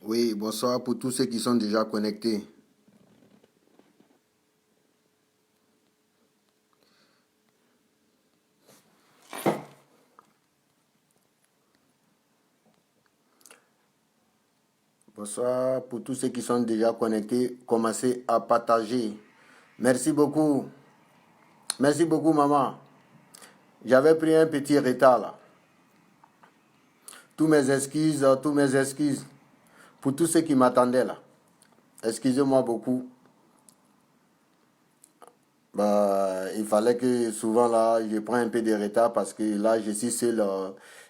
Oui, bonsoir pour tous ceux qui sont déjà connectés. Bonsoir pour tous ceux qui sont déjà connectés. Commencez à partager. Merci beaucoup. Merci beaucoup, maman. J'avais pris un petit retard là. Tous mes excuses pour tous ceux qui m'attendaient là. Excusez-moi beaucoup. Il fallait que souvent là, je prends un peu de retard parce que là, je suis seul.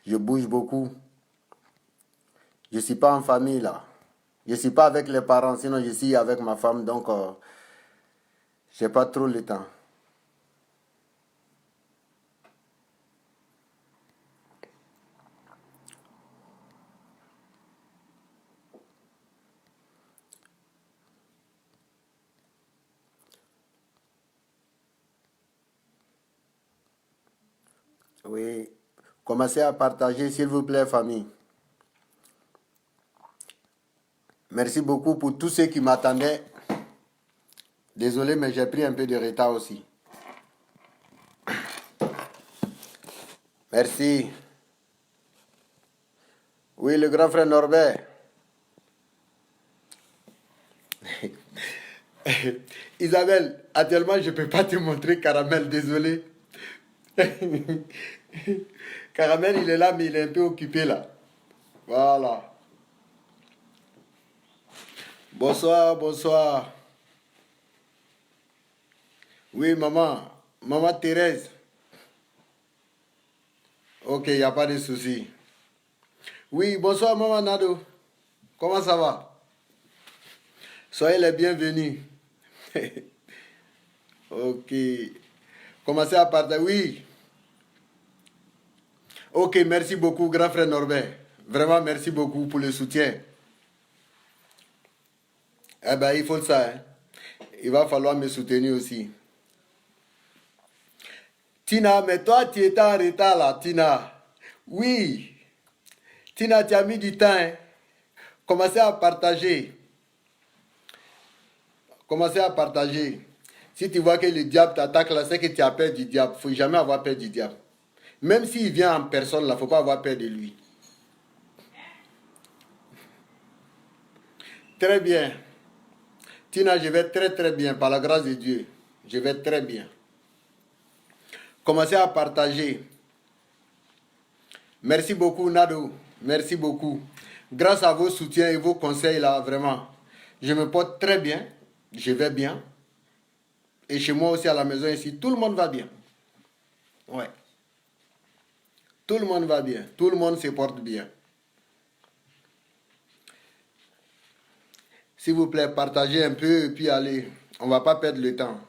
Je bouge beaucoup. Je ne suis pas en famille là. Je ne suis pas avec les parents, sinon je suis avec ma femme, donc j'ai pas trop le temps. Oui. Commencez à partager, s'il vous plaît, famille. Merci beaucoup pour tous ceux qui m'attendaient. Désolé, mais j'ai pris un peu de retard aussi. Merci. Oui, le grand frère Norbert. Isabelle, actuellement, je ne peux pas te montrer Caramel, désolé. Caramel, il est là, mais il est un peu occupé là. Voilà. Bonsoir, bonsoir. Oui, maman. Maman Thérèse. Ok, il n'y a pas de souci. Oui, bonsoir, maman Nado. Comment ça va? Soyez les bienvenus. Ok. Commencez à partager. Oui. Ok, merci beaucoup, grand frère Norbert. Vraiment, merci beaucoup pour le soutien. Eh bien, il faut ça. Hein. Il va falloir me soutenir aussi. Tina, mais toi, tu étais en retard là, Tina. Oui. Tina, tu as mis du temps. Hein. Commencez à partager. Commencez à partager. Si tu vois que le diable t'attaque là, c'est que tu as peur du diable. Il ne faut jamais avoir peur du diable. Même s'il vient en personne, il ne faut pas avoir peur de lui. Très bien. Tina, je vais très très bien, par la grâce de Dieu. Je vais très bien. Commencez à partager. Merci beaucoup, Nado. Merci beaucoup. Grâce à vos soutiens et vos conseils là, vraiment, je me porte très bien. Je vais bien. Et chez moi aussi à la maison ici, tout le monde va bien. Ouais. Tout le monde va bien. Tout le monde se porte bien. S'il vous plaît, partagez un peu et puis allez. On ne va pas perdre le temps.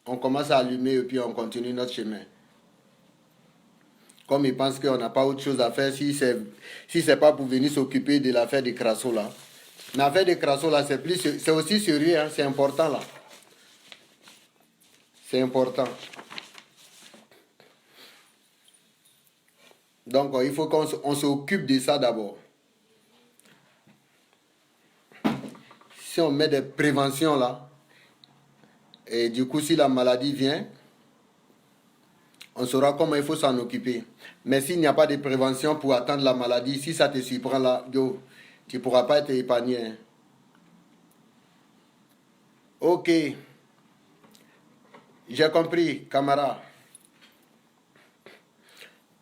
On commence à allumer et puis on continue notre chemin. Comme ils pensent qu'on n'a pas autre chose à faire, si c'est pas pour venir s'occuper de l'affaire de Crasso là. L'affaire de Crasso là, c'est aussi sérieux, hein, c'est important là. C'est important. Donc il faut qu'on s'occupe de ça d'abord. Si on met des préventions là, et du coup si la maladie vient, on saura comment il faut s'en occuper. Mais s'il n'y a pas de prévention pour attendre la maladie, si ça te surprend là, yo, tu ne pourras pas être épargné. Hein. Ok, j'ai compris, camarade.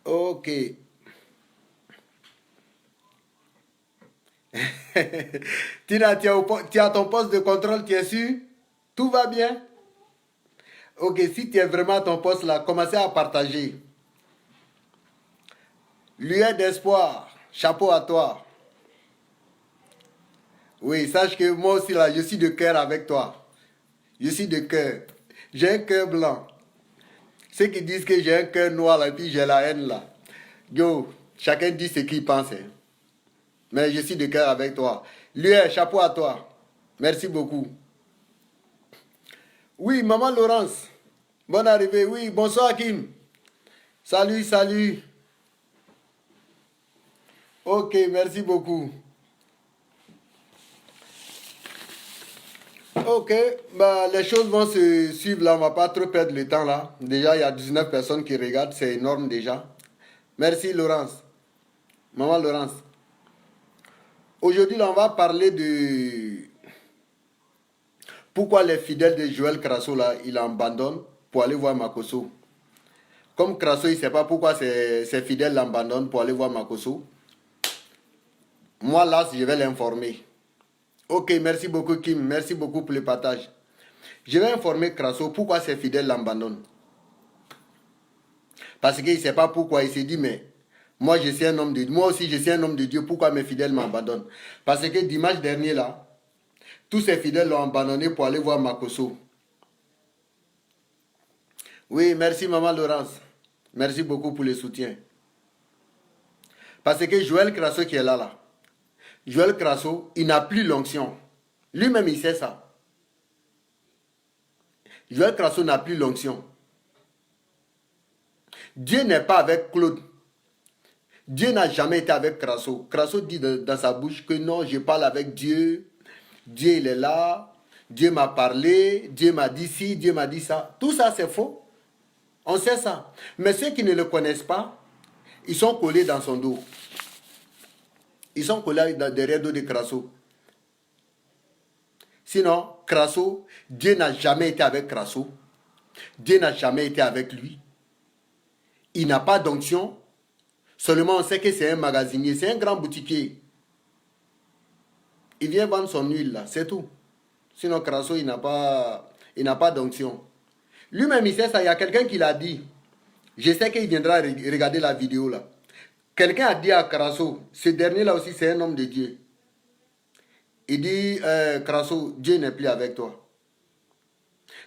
Ok. Tina, tu as ton poste de contrôle, tu es sûr? Tout va bien? Ok, si tu es vraiment à ton poste là, commencez à partager. Lueur d'espoir, chapeau à toi. Oui, sache que moi aussi là, je suis de cœur avec toi. Je suis de cœur. J'ai un cœur blanc. Ceux qui disent que j'ai un cœur noir là, et puis j'ai la haine là. Yo, chacun dit ce qu'il pense. Hein. Mais je suis de cœur avec toi. Lueur, chapeau à toi. Merci beaucoup. Oui, maman Laurence. Bonne arrivée. Oui, bonsoir Kim. Salut, salut. Ok, merci beaucoup. Ok, bah, les choses vont se suivre là, on va pas trop perdre le temps là. Déjà, il y a 19 personnes qui regardent, c'est énorme déjà. Merci Laurence. Maman Laurence. Aujourd'hui, là, on va parler de pourquoi les fidèles de Joël Crasso là, il abandonne pour aller voir Makosso. Comme Crasso, il ne sait pas pourquoi ses fidèles l'abandonnent pour aller voir Makosso. Moi là, je vais l'informer. Ok, merci beaucoup Kim, merci beaucoup pour le partage. Je vais informer Crasso pourquoi ses fidèles l'abandonnent. Parce qu'il ne sait pas pourquoi. Il s'est dit, mais moi, je suis un homme de Dieu. Moi aussi, je suis un homme de Dieu. Pourquoi mes fidèles m'abandonnent? Parce que dimanche dernier, là, tous ces fidèles l'ont abandonné pour aller voir Makosso. Oui, merci, Maman Laurence. Merci beaucoup pour le soutien. Parce que Joël Crasso qui est là. Joël Crasso, il n'a plus l'onction. Lui-même, il sait ça. Joël Crasso n'a plus l'onction. Dieu n'est pas avec Claude. Dieu n'a jamais été avec Crasso. Crasso dit dans sa bouche que non, je parle avec Dieu. Dieu, il est là. Dieu m'a parlé. Dieu m'a dit ci, Dieu m'a dit ça. Tout ça, c'est faux. On sait ça. Mais ceux qui ne le connaissent pas, ils sont collés dans son dos. Ils sont collés derrière le dos de Crasso. Sinon, Crasso, Dieu n'a jamais été avec Crasso. Dieu n'a jamais été avec lui. Il n'a pas d'onction. Seulement, on sait que c'est un magasinier. C'est un grand boutiquier. Il vient vendre son huile, là. C'est tout. Sinon, Crasso, il n'a pas d'onction. Lui-même, il sait ça. Il y a quelqu'un qui l'a dit. Je sais qu'il viendra regarder la vidéo, là. Quelqu'un a dit à Crasso, ce dernier-là aussi, c'est un homme de Dieu. Il dit, Crasso, Dieu n'est plus avec toi.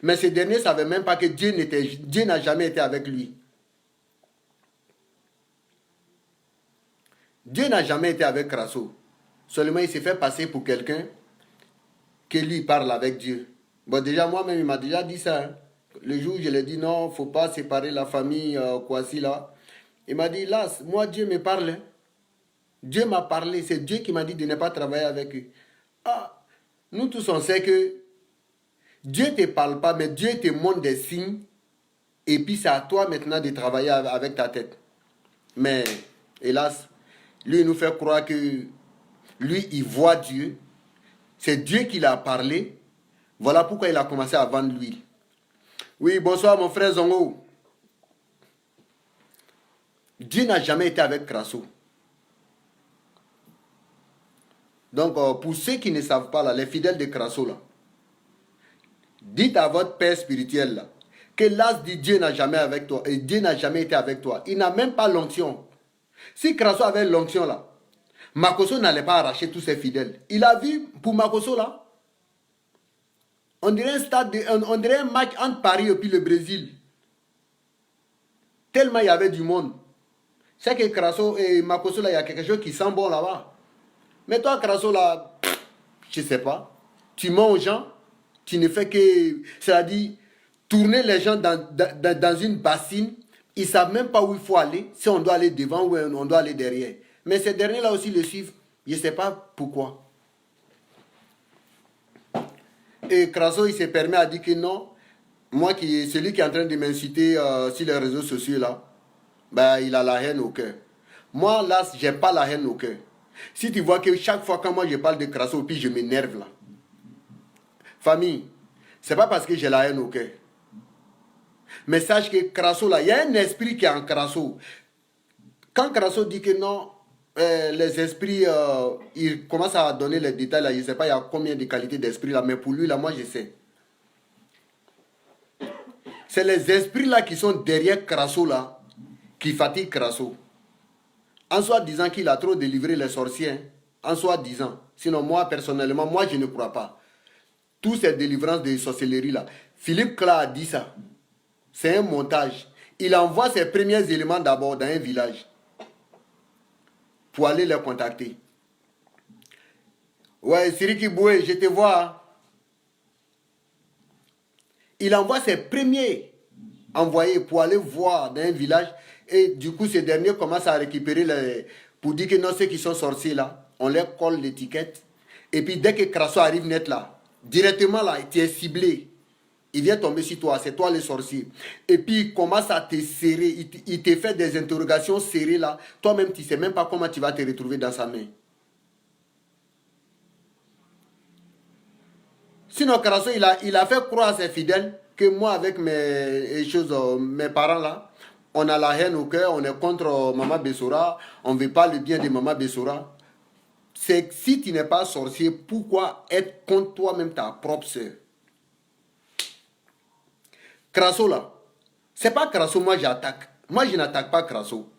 Mais ce dernier ne savait même pas que Dieu n'a jamais été avec lui. Dieu n'a jamais été avec Crasso. Seulement, il s'est fait passer pour quelqu'un que lui parle avec Dieu. Bon, déjà, moi-même, il m'a déjà dit ça. Hein. Le jour où je lui ai dit, non, il ne faut pas séparer la famille, Kwasi, là. Il m'a dit, là, moi, Dieu me parle. Hein. Dieu m'a parlé. C'est Dieu qui m'a dit de ne pas travailler avec eux. Ah, nous tous, on sait que Dieu ne te parle pas, mais Dieu te montre des signes. Et puis, c'est à toi maintenant de travailler avec ta tête. Mais, hélas, lui, il nous fait croire que lui, il voit Dieu. C'est Dieu qui l'a parlé. Voilà pourquoi il a commencé à vendre l'huile. Oui, bonsoir mon frère Zongo. Dieu n'a jamais été avec Crasso. Donc, pour ceux qui ne savent pas, là, les fidèles de Crasso, là, dites à votre père spirituel là, que l'as dit Dieu n'a jamais avec toi et Dieu n'a jamais été avec toi. Il n'a même pas l'onction. Si Crasso avait l'onction là, Makosso n'allait pas arracher tous ses fidèles. Il a vu pour Makosso là, on dirait on dirait un match entre Paris et puis le Brésil. Tellement il y avait du monde. C'est que Crasso et Makosso là, il y a quelque chose qui sent bon là-bas. Mais toi Crasso là, je ne sais pas. Tu mens aux gens, tu ne fais que, c'est-à-dire, tourner les gens dans une bassine. Ils ne savent même pas où il faut aller, si on doit aller devant ou on doit aller derrière. Mais ces derniers-là aussi le suivent. Je ne sais pas pourquoi. Et Crasso, il se permet à dire que non, moi, celui qui est en train de m'inciter sur les réseaux sociaux, là, ben, il a la haine au cœur. Moi, là, je n'ai pas la haine au cœur. Si tu vois que chaque fois quand moi je parle de Crasso, puis je m'énerve là. Famille, ce n'est pas parce que j'ai la haine au cœur. Mais sache que Crasso, là, il y a un esprit qui est en Crasso. Quand Crasso dit que non, les esprits, il commence à donner les détails là, je ne sais pas il y a combien de qualités d'esprit là, mais pour lui là, moi je sais. C'est les esprits là qui sont derrière Crasso là, qui fatiguent Crasso. En soi disant qu'il a trop délivré les sorciers, hein. En soi disant. Sinon moi personnellement, moi je ne crois pas. Toutes ces délivrances de sorcellerie là, Philippe Cla a dit ça. C'est un montage. Il envoie ses premiers éléments d'abord dans un village pour aller les contacter. Ouais, Siriki Boué, je te vois. Il envoie ses premiers envoyés pour aller voir dans un village. Et du coup, ces derniers commencent à récupérer les... Pour dire que non, ceux qui sont sorciers là, on leur colle l'étiquette. Et puis dès que Crasso arrive net là, Directement là, tu es ciblé. Il vient tomber sur toi, c'est toi le sorcier. Et puis il commence à te serrer, il te fait des interrogations serrées là. Toi-même, tu ne sais même pas comment tu vas te retrouver dans sa main. Sinon, Carasso, il a fait croire à ses fidèles que moi, avec mes parents là, on a la haine au cœur, on est contre Maman Bessora, on ne veut pas le bien de Maman Bessora. C'est que si tu n'es pas sorcier, pourquoi être contre toi-même ta propre soeur? Crasso là, c'est pas Crasso, moi j'attaque. Moi je n'attaque pas Crasso.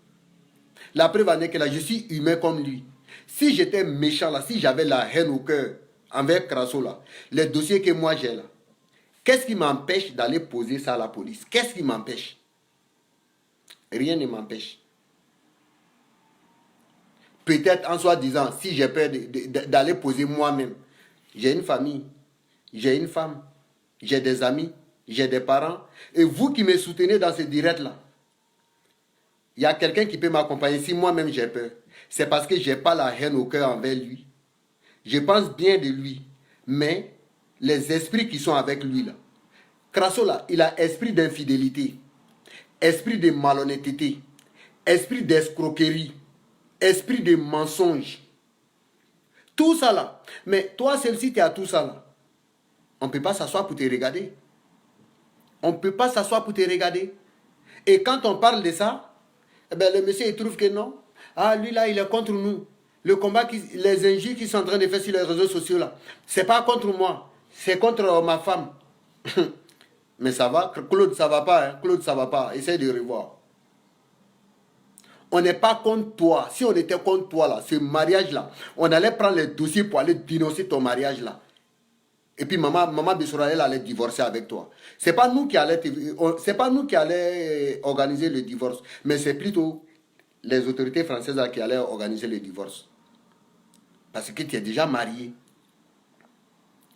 La preuve en est que là, je suis humain comme lui. Si j'étais méchant là, si j'avais la haine au cœur envers Crasso là, les dossiers que moi j'ai là, qu'est-ce qui m'empêche d'aller poser ça à la police? Qu'est-ce qui m'empêche? Rien ne m'empêche. Peut-être en soi disant, si j'ai peur d'aller poser moi-même, j'ai une famille, j'ai une femme, j'ai des amis, j'ai des parents. Et vous qui me soutenez dans ce direct-là, il y a quelqu'un qui peut m'accompagner si moi-même j'ai peur. C'est parce que je n'ai pas la haine au cœur envers lui. Je pense bien de lui. Mais les esprits qui sont avec lui là, Crasso là, il a esprit d'infidélité, esprit de malhonnêteté, esprit d'escroquerie, esprit de mensonge. Tout ça là. Mais toi, celle-ci, tu as tout ça là. On ne peut pas s'asseoir pour te regarder. On ne peut pas s'asseoir pour te regarder. Et quand on parle de ça, eh ben, le monsieur il trouve que non. Ah, lui là, il est contre nous. Le combat, les injures qu'ils sont en train de faire sur les réseaux sociaux là, c'est pas contre moi, c'est contre ma femme. Mais ça va, Claude, ça va pas, hein? Claude, ça va pas. Essaye de revoir. On n'est pas contre toi. Si on était contre toi là, ce mariage là, on allait prendre les dossiers pour aller dénoncer ton mariage là. Et puis maman Bessora, elle allait divorcer avec toi. C'est pas nous qui allait organiser le divorce, mais c'est plutôt les autorités françaises là, qui allaient organiser le divorce. Parce que tu es déjà marié.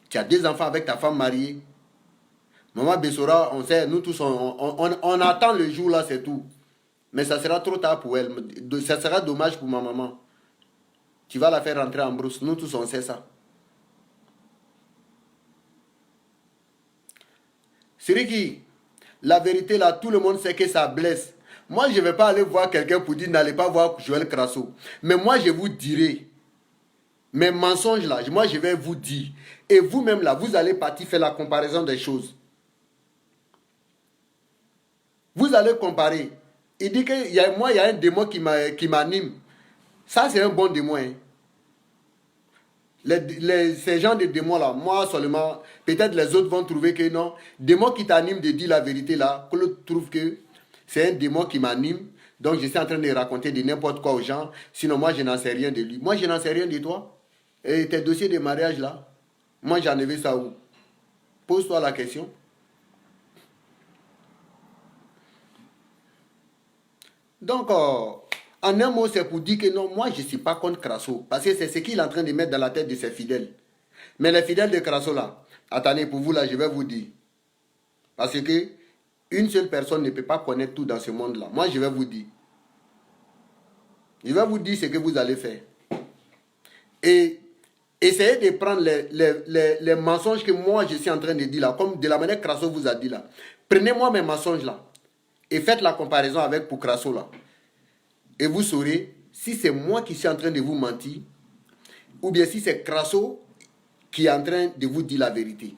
Tu as 2 enfants avec ta femme mariée. Maman Bessora, on sait, nous tous, on attend le jour là, c'est tout. Mais ça sera trop tard pour elle. Ça sera dommage pour ma maman. Tu vas la faire rentrer en brousse. Nous tous, on sait ça. C'est qui, la vérité là, tout le monde sait que ça blesse. Moi, je ne vais pas aller voir quelqu'un pour dire n'allez pas voir Joël Crasso. Mais moi, je vous dirai. Mes mensonges là, moi, je vais vous dire. Et vous-même là, vous allez partir faire la comparaison des choses. Vous allez comparer. Il dit que moi, il y a un démon qui m'anime. Ça, c'est un bon démon. Hein. Ces gens de démons là, moi seulement, peut-être les autres vont trouver que non. Démon qui t'anime de dire la vérité là, Claude trouve que c'est un démon qui m'anime. Donc je suis en train de raconter de n'importe quoi aux gens. Sinon moi je n'en sais rien de lui. Moi je n'en sais rien de toi. Et tes dossiers de mariage là, moi j'en ai vu ça où? Pose-toi la question. Donc, en un mot, c'est pour dire que non, moi je ne suis pas contre Crasso. Parce que c'est ce qu'il est en train de mettre dans la tête de ses fidèles. Mais les fidèles de Crasso là, attendez, pour vous là, je vais vous dire. Parce que une seule personne ne peut pas connaître tout dans ce monde-là. Moi, je vais vous dire. Je vais vous dire ce que vous allez faire. Et essayez de prendre les mensonges que moi, je suis en train de dire là, comme de la manière que Crasso vous a dit là. Prenez-moi mes mensonges là et faites la comparaison avec pour Crasso là. Et vous saurez si c'est moi qui suis en train de vous mentir ou bien si c'est Crasso qui est en train de vous dire la vérité.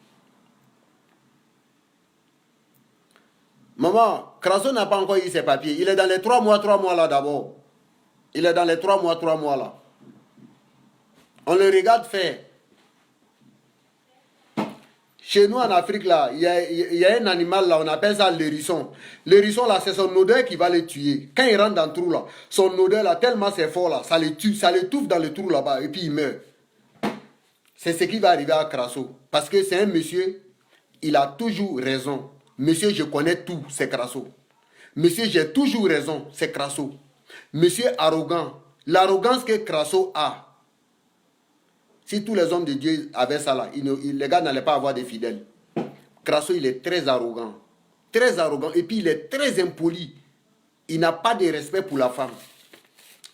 Maman, Crasso n'a pas encore eu ses papiers. Il est dans les 3 mois là d'abord. Il est dans les 3 mois là. On le regarde faire. Chez nous en Afrique là, il y a un animal là, on appelle ça l'hérisson. L'hérisson là, c'est son odeur qui va le tuer. Quand il rentre dans le trou là, son odeur là, tellement c'est fort là, ça le tue, ça le touffe dans le trou là-bas et puis il meurt. C'est ce qui va arriver à Crasso. Parce que c'est un monsieur, il a toujours raison. Monsieur, je connais tout, c'est Crasso. Monsieur, j'ai toujours raison, c'est Crasso. Monsieur arrogant, l'arrogance que Crasso a. Si tous les hommes de Dieu avaient ça là, les gars n'allaient pas avoir de fidèles. Crasso, il est très arrogant. Très arrogant. Et puis, il est très impoli. Il n'a pas de respect pour la femme.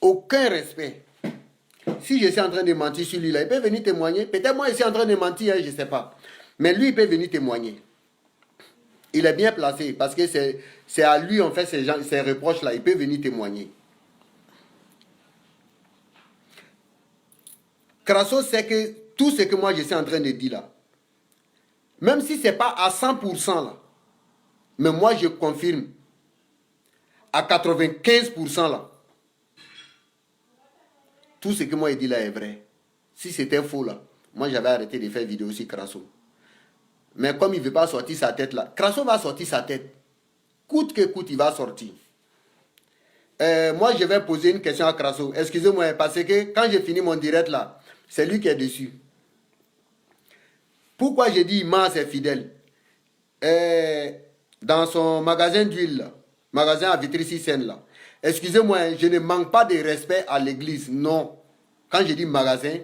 Aucun respect. Si je suis en train de mentir sur lui, là, il peut venir témoigner. Peut-être moi, je suis en train de mentir, hein, je ne sais pas. Mais lui, il peut venir témoigner. Il est bien placé parce que c'est à lui, on fait ces reproches-là. Il peut venir témoigner. Crasso sait que tout ce que moi, je suis en train de dire là, même si ce n'est pas à 100% là, mais moi, je confirme à 95% là, tout ce que moi, je dis là est vrai. Si c'était faux là, moi, j'avais arrêté de faire vidéo sur Crasso. Mais comme il ne veut pas sortir sa tête là, Crasso va sortir sa tête. Coûte que coûte, il va sortir. Moi, je vais poser une question à Crasso. Excusez-moi, parce que quand j'ai fini mon direct là, c'est lui qui est dessus. Pourquoi j'ai dit il ment à ses fidèles? Dans son magasin d'huile, magasin à Vitry-sur-Seine là, excusez-moi, je ne manque pas de respect à l'église, non. Quand je dis magasin,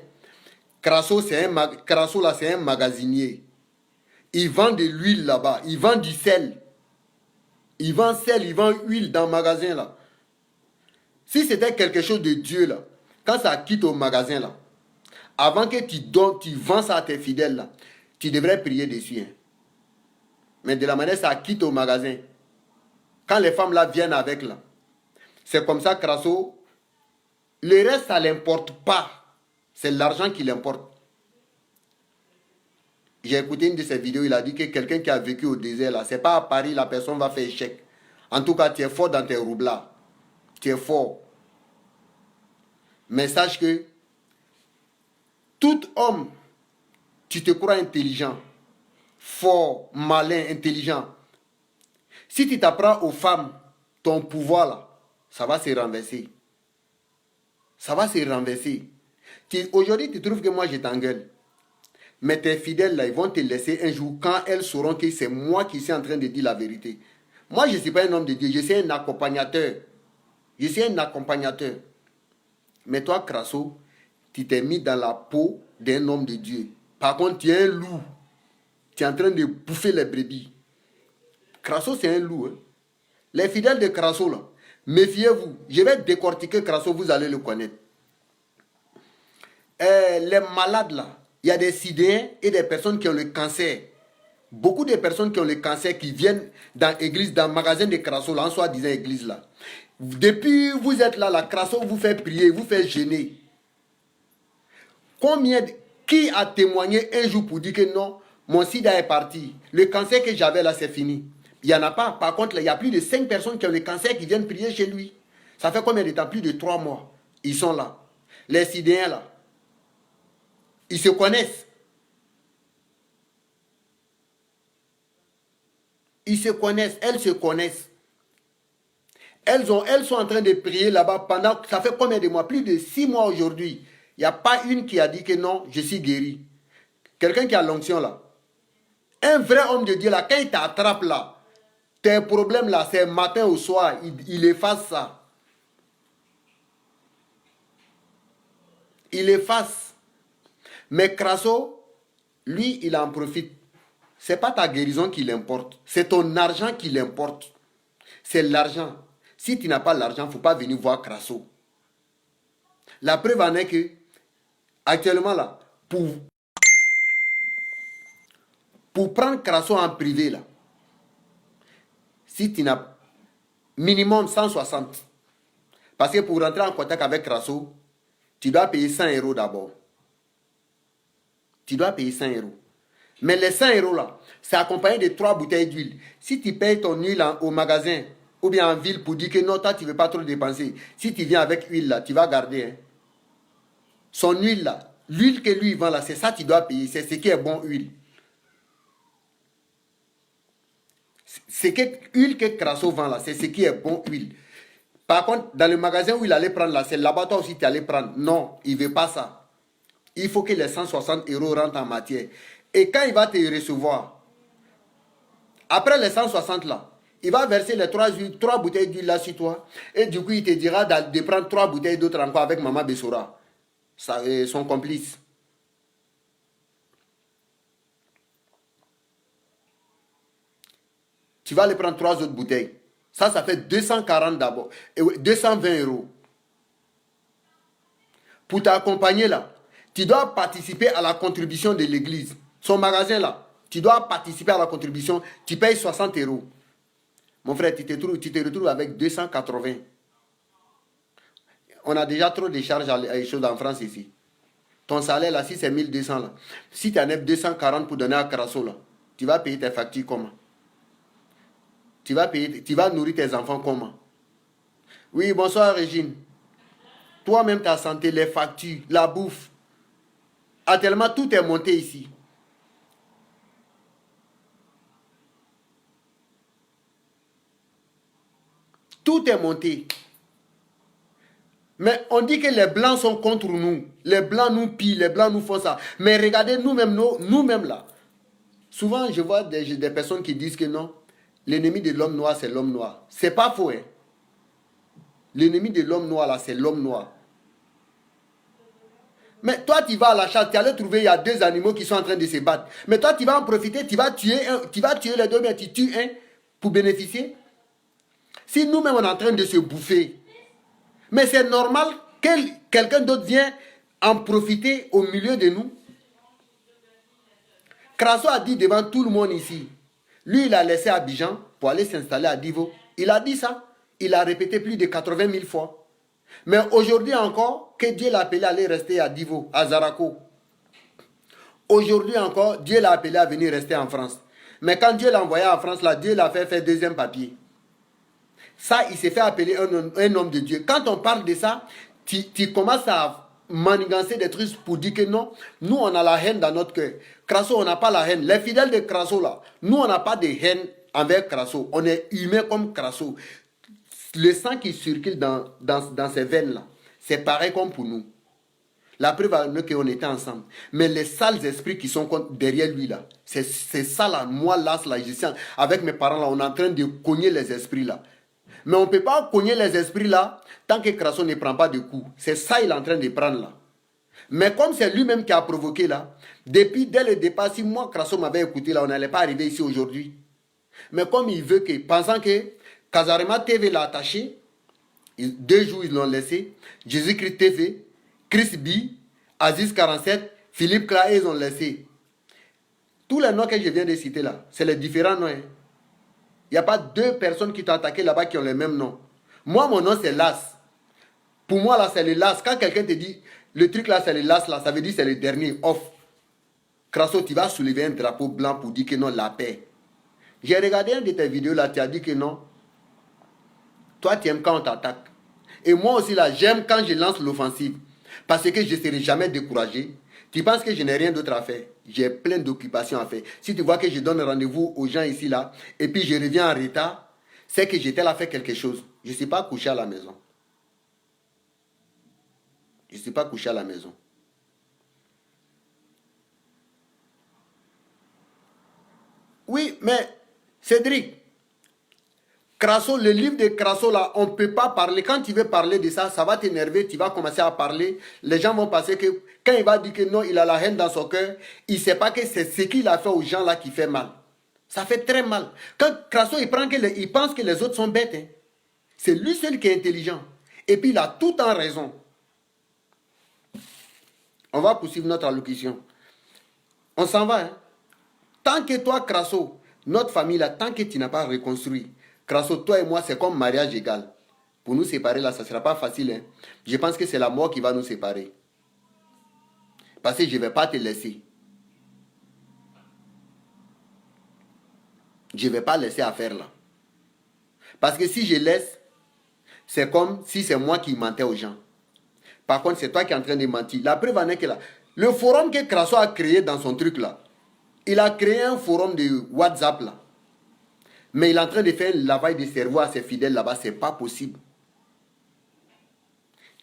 Crasso, Crasso là, c'est un magasinier. Il vend de l'huile là-bas, il vend du sel. Il vend sel, il vend huile dans le magasin là. Si c'était quelque chose de Dieu là, quand ça quitte au magasin là, avant que tu vends ça à tes fidèles là, tu devrais prier dessus. Hein. Mais de la manière ça quitte au magasin, quand les femmes là viennent avec là, c'est comme ça Crasso, le reste ça l'importe pas. C'est l'argent qui l'importe. J'ai écouté une de ses vidéos, il a dit que quelqu'un qui a vécu au désert là, c'est pas à Paris la personne va faire échec. En tout cas, tu es fort dans tes roublards. Tu es fort. Mais sache que tout homme, tu te crois intelligent, fort, malin, intelligent. Si tu t'apprends aux femmes ton pouvoir là, ça va se renverser. Ça va se renverser. Aujourd'hui, tu trouves que moi je t'engueule. Mais tes fidèles là, ils vont te laisser un jour quand elles sauront que c'est moi qui suis en train de dire la vérité. Moi, je ne suis pas un homme de Dieu, je suis un accompagnateur. Je suis un accompagnateur. Mais toi, Crasso, tu t'es mis dans la peau d'un homme de Dieu. Par contre, tu es un loup. Tu es en train de bouffer les brebis. Crasso, c'est un loup. Hein. Les fidèles de Crasso, là, méfiez-vous. Je vais décortiquer Crasso, vous allez le connaître. Les malades, là, il y a des sidéens et des personnes qui ont le cancer. Beaucoup de personnes qui ont le cancer qui viennent dans l'église, dans le magasin de Crasso, là, en soi-disant église, là. Depuis vous êtes là, la Crasso vous fait prier, vous fait gêner. Qui a témoigné un jour pour dire que non, mon sida est parti. Le cancer que j'avais là, c'est fini. Il n'y en a pas. Par contre, là, il y a plus de 5 personnes qui ont le cancer qui viennent prier chez lui. Ça fait combien de temps? Plus de 3 mois. Ils sont là. Les sidéens là. Ils se connaissent. Ils se connaissent. Elles se connaissent. Elles sont en train de prier là-bas pendant... Ça fait combien de mois? Plus de 6 mois aujourd'hui. Il n'y a pas une qui a dit que non, je suis guéri. Quelqu'un qui a l'onction là. Un vrai homme de Dieu là, quand il t'attrape là, tes problèmes là, c'est matin au soir, il efface ça. Il efface. Mais Crasso, lui, il en profite. Ce n'est pas ta guérison qui l'importe. C'est ton argent qui l'importe. C'est l'argent. Si tu n'as pas l'argent, il ne faut pas venir voir Crasso. La preuve en est que, actuellement là, pour prendre Crasso en privé là, si tu n'as minimum 160, parce que pour rentrer en contact avec Crasso, tu dois payer 100 € d'abord. Tu dois payer 100 €. Mais les 100 € là, c'est accompagné de 3 bouteilles d'huile. Si tu payes ton huile au magasin ou bien en ville pour dire que non, toi tu ne veux pas trop dépenser, si tu viens avec huile là, tu vas garder. Hein. Son huile là, l'huile que lui vend là, c'est ça que tu dois payer. C'est ce qui est bon huile. C'est que l'huile que Crasso vend là, c'est ce qui est bon huile. Par contre, dans le magasin où il allait prendre là, c'est là-bas toi aussi tu allais prendre. Non, il ne veut pas ça. Il faut que les 160 € rentrent en matière. Et quand il va te recevoir, après les 160 là, il va verser les 3 bouteilles d'huile là sur toi. Et du coup, il te dira de prendre 3 bouteilles d'autres encore avec Maman Bessora, son complice. Tu vas aller prendre 3 autres bouteilles. Ça fait 240 d'abord. 220 €. pour t'accompagner là, tu dois participer à la contribution de l'église. Son magasin là, tu dois participer à la contribution, tu payes 60 euros. Mon frère, tu te retrouves avec 280. On a déjà trop de charges à les choses en France ici. Ton salaire là, si c'est 1200 là, si tu enlèves 240 pour donner à Crasso là, tu vas payer tes factures comment? Tu vas nourrir tes enfants comment? Oui, bonsoir Régine. Toi-même, ta santé, les factures, la bouffe. Tellement tout est monté ici. Tout est monté. Mais on dit que les Blancs sont contre nous. Les Blancs nous pillent, les Blancs nous font ça. Mais regardez nous-mêmes, nous-mêmes là. Souvent, je vois des personnes qui disent que non, l'ennemi de l'homme noir, c'est l'homme noir. C'est pas faux, hein. L'ennemi de l'homme noir, là, c'est l'homme noir. Mais toi, tu vas à la chasse, tu allais trouver, il y a deux animaux qui sont en train de se battre. Mais toi, tu vas en profiter, tu vas tuer les deux, mais tu tues un pour bénéficier. Si nous-mêmes, on est en train de se bouffer, mais c'est normal que quelqu'un d'autre vienne en profiter au milieu de nous. Crasso a dit devant tout le monde ici, lui, il a laissé Abidjan pour aller s'installer à Divo. Il a dit ça. Il a répété plus de 80 000 fois. Mais aujourd'hui encore, que Dieu l'a appelé à aller rester à Divo, à Zaraco. Aujourd'hui encore, Dieu l'a appelé à venir rester en France. Mais quand Dieu l'a envoyé en France, là, Dieu l'a fait faire deuxième papier. Ça, il s'est fait appeler un homme de Dieu. Quand on parle de ça, tu commences à manigancer des trucs pour dire que non, nous, on a la haine dans notre cœur. Crasso, on n'a pas la haine. Les fidèles de Crasso, là, nous, on n'a pas de haine envers Crasso. On est humain comme Crasso. Le sang qui circule dans ces veines-là, c'est pareil comme pour nous. La preuve est qu'on était ensemble. Mais les sales esprits qui sont derrière lui, là, c'est ça, là. Moi, là, je sens, avec mes parents, là, on est en train de cogner les esprits, là. Mais on ne peut pas cogner les esprits, là, tant que Crasso ne prend pas de coups. C'est ça qu'il est en train de prendre, là. Mais comme c'est lui-même qui a provoqué, là, dès le départ, si moi, Crasso m'avait écouté, là, on n'allait pas arriver ici aujourd'hui. Mais comme il veut que, pensant que Kazarema TV l'a attaché, 2 jours ils l'ont laissé, Jésus-Christ TV, Chris B, Aziz 47, Philippe Claé, ils ont laissé. Tous les noms que je viens de citer là, c'est les différents noms. Il n'y a pas 2 personnes qui t'ont attaqué là-bas qui ont le même nom. Moi, mon nom c'est Las. Pour moi là, c'est le Las. Quand quelqu'un te dit, le truc là c'est le Las là, ça veut dire c'est le dernier, off. Crasso, tu vas soulever un drapeau blanc pour dire que non, la paix. J'ai regardé une de tes vidéos là, tu as dit que non. Toi, tu aimes quand on t'attaque. Et moi aussi, là, j'aime quand je lance l'offensive. Parce que je ne serai jamais découragé. Tu penses que je n'ai rien d'autre à faire? J'ai plein d'occupations à faire. Si tu vois que je donne rendez-vous aux gens ici, là, et puis je reviens en retard, c'est que j'étais là à faire quelque chose. Je ne suis pas couché à la maison. Je ne suis pas couché à la maison. Oui, mais Cédric, Crasso, le livre de Crasso, là, on ne peut pas parler. Quand tu veux parler de ça, ça va t'énerver, tu vas commencer à parler. Les gens vont penser que quand il va dire que non, il a la haine dans son cœur, il ne sait pas que c'est ce qu'il a fait aux gens là qui fait mal. Ça fait très mal. Quand Crasso, il pense que les autres sont bêtes. Hein. C'est lui seul qui est intelligent. Et puis il a tout en raison. On va poursuivre notre allocution. On s'en va. Hein. Tant que toi, Crasso, notre famille là, tant que tu n'as pas reconstruit, Crasso, toi et moi, c'est comme mariage égal. Pour nous séparer, là, ça ne sera pas facile. Hein. Je pense que c'est la mort qui va nous séparer. Parce que je ne vais pas te laisser. Je ne vais pas laisser affaire là. Parce que si je laisse, c'est comme si c'est moi qui mentais aux gens. Par contre, c'est toi qui es en train de mentir. La preuve en est que là, le forum que Crasso a créé dans son truc là, il a créé un forum de WhatsApp là. Mais il est en train de faire un lavage de cerveau à ses fidèles là-bas. Ce n'est pas possible.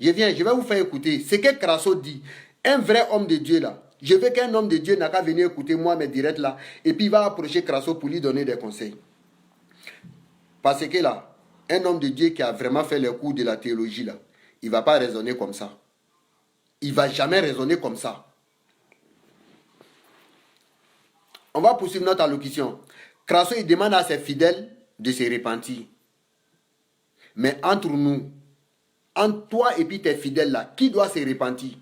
Je vais vous faire écouter ce que Crasso dit. Un vrai homme de Dieu là. Je veux qu'un homme de Dieu n'a qu'à venir écouter moi mes directs là. Et puis il va approcher Crasso pour lui donner des conseils. Parce que là, un homme de Dieu qui a vraiment fait les cours de la théologie là, il ne va pas raisonner comme ça. Il ne va jamais raisonner comme ça. On va poursuivre notre allocution. Crasso, il demande à ses fidèles de se repentir. Mais entre nous, entre toi et puis tes fidèles là, qui doit se repentir?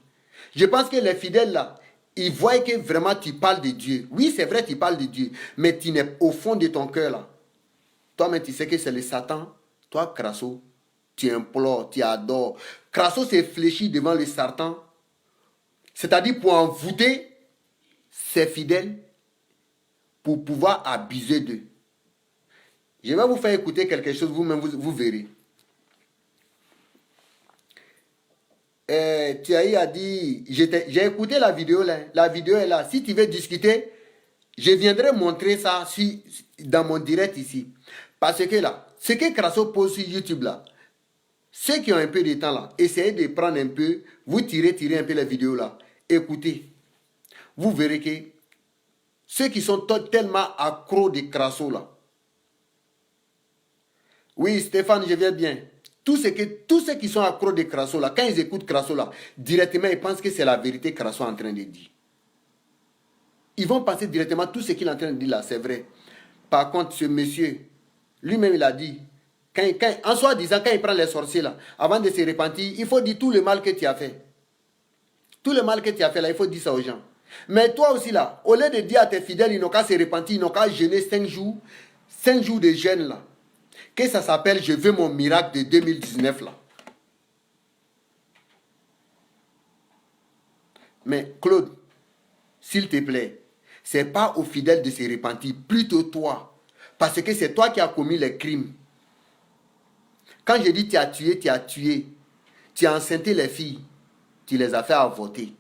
Je pense que les fidèles là, ils voient que vraiment tu parles de Dieu. Oui, c'est vrai, tu parles de Dieu, mais tu n'es au fond de ton cœur là. Toi-même, tu sais que c'est le Satan. Toi, Crasso, tu implores, tu adores. Crasso s'est fléchi devant le Satan, c'est-à-dire pour envoûter ses fidèles, pour pouvoir abuser d'eux. Je vais vous faire écouter quelque chose, vous-même, vous verrez. Thierry a dit, j'ai écouté la vidéo là, la vidéo est là. Si tu veux discuter, je viendrai montrer ça dans mon direct ici. Parce que là, ce que Crasso pose sur YouTube là, ceux qui ont un peu de temps là, essayez de prendre un peu, vous tirez un peu les vidéos là, écoutez. Vous verrez que ceux qui sont tellement accros de Crasso là. Oui, Stéphane, je viens bien. Tous ceux qui sont accros de Crasso là, quand ils écoutent Crasso là, directement ils pensent que c'est la vérité que Crasso est en train de dire. Ils vont penser directement tout ce qu'il est en train de dire là, c'est vrai. Par contre, ce monsieur, lui-même il a dit, en soi disant, quand il prend les sorciers là, avant de se repentir, il faut dire tout le mal que tu as fait. Tout le mal que tu as fait là, il faut dire ça aux gens. Mais toi aussi là, au lieu de dire à tes fidèles, ils n'ont qu'à se repentir, ils n'ont qu'à jeûner 5 jours de jeûne là. Que ça s'appelle je veux mon miracle de 2019 là. Mais Claude, s'il te plaît, c'est pas aux fidèles de se repentir, plutôt toi. Parce que c'est toi qui as commis les crimes. Quand je dis tu as tué, tu as tué. Tu as enceinté les filles, tu les as fait avorter.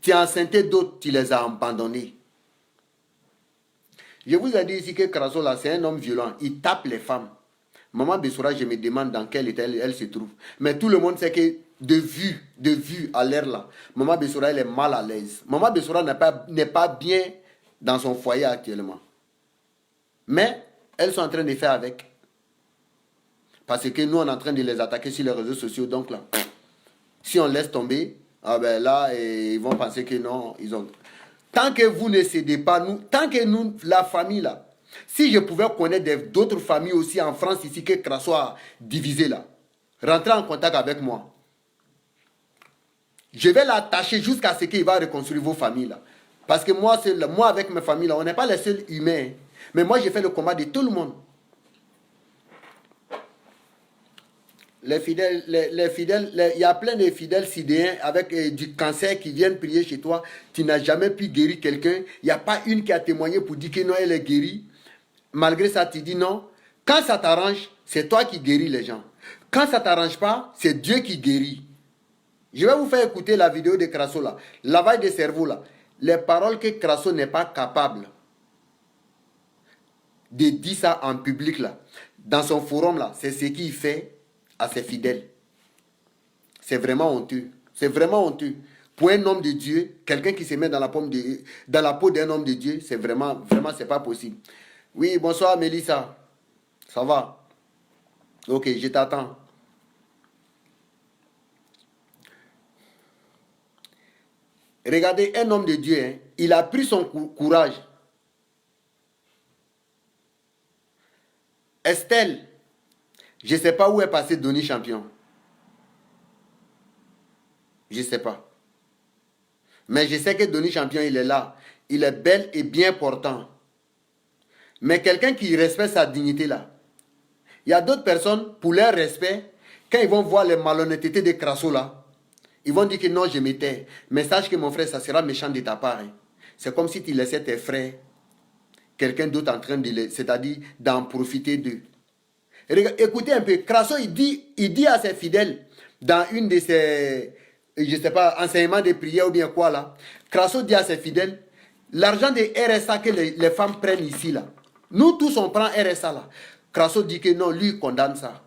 Tu as enceinté d'autres, tu les as abandonnées. Je vous ai dit ici que Crasso là, c'est un homme violent. Il tape les femmes. Maman Bessoura, je me demande dans quel état elle se trouve. Mais tout le monde sait que de vue à l'air là, Maman Bessoura, elle est mal à l'aise. Maman Bessoura n'est pas bien dans son foyer actuellement. Mais elles sont en train de faire avec. Parce que nous, on est en train de les attaquer sur les réseaux sociaux. Donc là, si on laisse tomber, ah ben là, ils vont penser que non, ils ont... Tant que vous ne cédez pas, tant que nous, la famille là, si je pouvais connaître d'autres familles aussi en France ici que Crasso a divisé là, rentrez en contact avec moi. Je vais l'attacher jusqu'à ce qu'il va reconstruire vos familles là. Parce que moi avec mes familles là, on n'est pas les seuls humains. Mais moi, j'ai fait le combat de tout le monde. Les fidèles, il y a plein de fidèles sidéens avec du cancer qui viennent prier chez toi. Tu n'as jamais pu guérir quelqu'un. Il n'y a pas une qui a témoigné pour dire que non, elle est guérie. Malgré ça, tu dis non. Quand ça t'arrange, c'est toi qui guéris les gens. Quand ça ne t'arrange pas, c'est Dieu qui guérit. Je vais vous faire écouter la vidéo de Crasso là. Lavage de cerveau là. Les paroles que Crasso n'est pas capable de dire ça en public là. Dans son forum là, c'est ce qu'il fait à ses fidèles. C'est vraiment honteux. C'est vraiment honteux. Pour un homme de Dieu, quelqu'un qui se met dans la peau d'un homme de Dieu, c'est vraiment, c'est pas possible. Oui, bonsoir Mélissa. Ça va? Ok, je t'attends. Regardez, un homme de Dieu, hein, il a pris son courage. Estelle, je ne sais pas où est passé Denis Champion. Je ne sais pas. Mais je sais que Denis Champion, il est là. Il est bel et bien portant. Mais quelqu'un qui respecte sa dignité là. Il y a d'autres personnes, pour leur respect, quand ils vont voir les malhonnêtetés de Crasso là, ils vont dire que non, je m'étais. Mais sache que mon frère, ça sera méchant de ta part. Hein. C'est comme si tu laissais tes frères, quelqu'un d'autre en train de c'est-à-dire d'en profiter d'eux. Écoutez un peu, Crasso, il dit à ses fidèles, dans une de ses, je ne sais pas, enseignements de prière ou bien quoi là, Crasso dit à ses fidèles, l'argent de RSA que les femmes prennent ici là, nous tous on prend RSA là. Crasso dit que non, lui il condamne ça,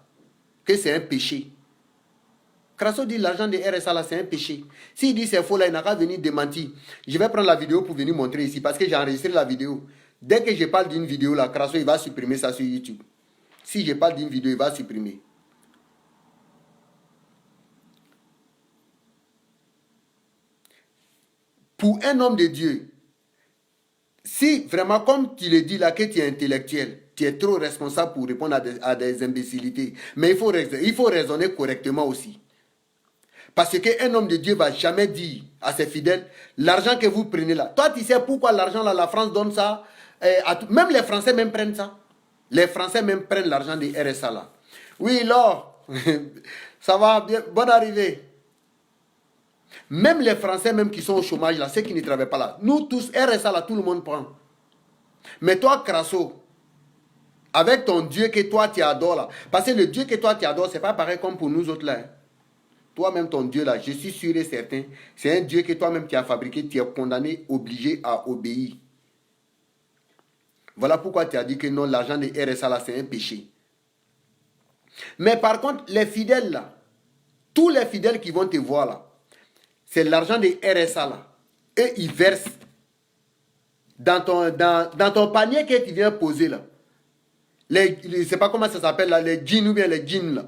que c'est un péché. Crasso dit l'argent de RSA là c'est un péché. S'il dit c'est faux là, il n'a qu'à venir démentir. Je vais prendre la vidéo pour venir montrer ici parce que j'ai enregistré la vidéo. Dès que je parle d'une vidéo là, Crasso il va supprimer ça sur YouTube. Si je parle d'une vidéo, il va supprimer. Pour un homme de Dieu, si vraiment, comme tu le dis là, que tu es intellectuel, tu es trop responsable pour répondre à des imbécilités. Mais il faut raisonner correctement aussi. Parce qu'un homme de Dieu ne va jamais dire à ses fidèles, l'argent que vous prenez là. Toi, tu sais pourquoi l'argent là, la France donne ça même les Français même prennent ça. Les Français même prennent l'argent des RSA là. Oui, Laure, ça va bien, bonne arrivée. Même les Français même qui sont au chômage là, ceux qui ne travaillent pas là. Nous tous, RSA là, tout le monde prend. Mais toi, Crasso, avec ton Dieu que toi tu adores là, parce que le Dieu que toi tu adores, c'est pas pareil comme pour nous autres là. Hein. Toi-même, ton Dieu là, je suis sûr et certain, c'est un Dieu que toi-même tu as fabriqué, tu es condamné, obligé à obéir. Voilà pourquoi tu as dit que non, l'argent de RSA là, c'est un péché. Mais par contre, les fidèles là, tous les fidèles qui vont te voir là, c'est l'argent de RSA là. Et ils versent dans ton panier que tu viens poser là. Je ne sais pas comment ça s'appelle là, les jeans ou bien les jeans là.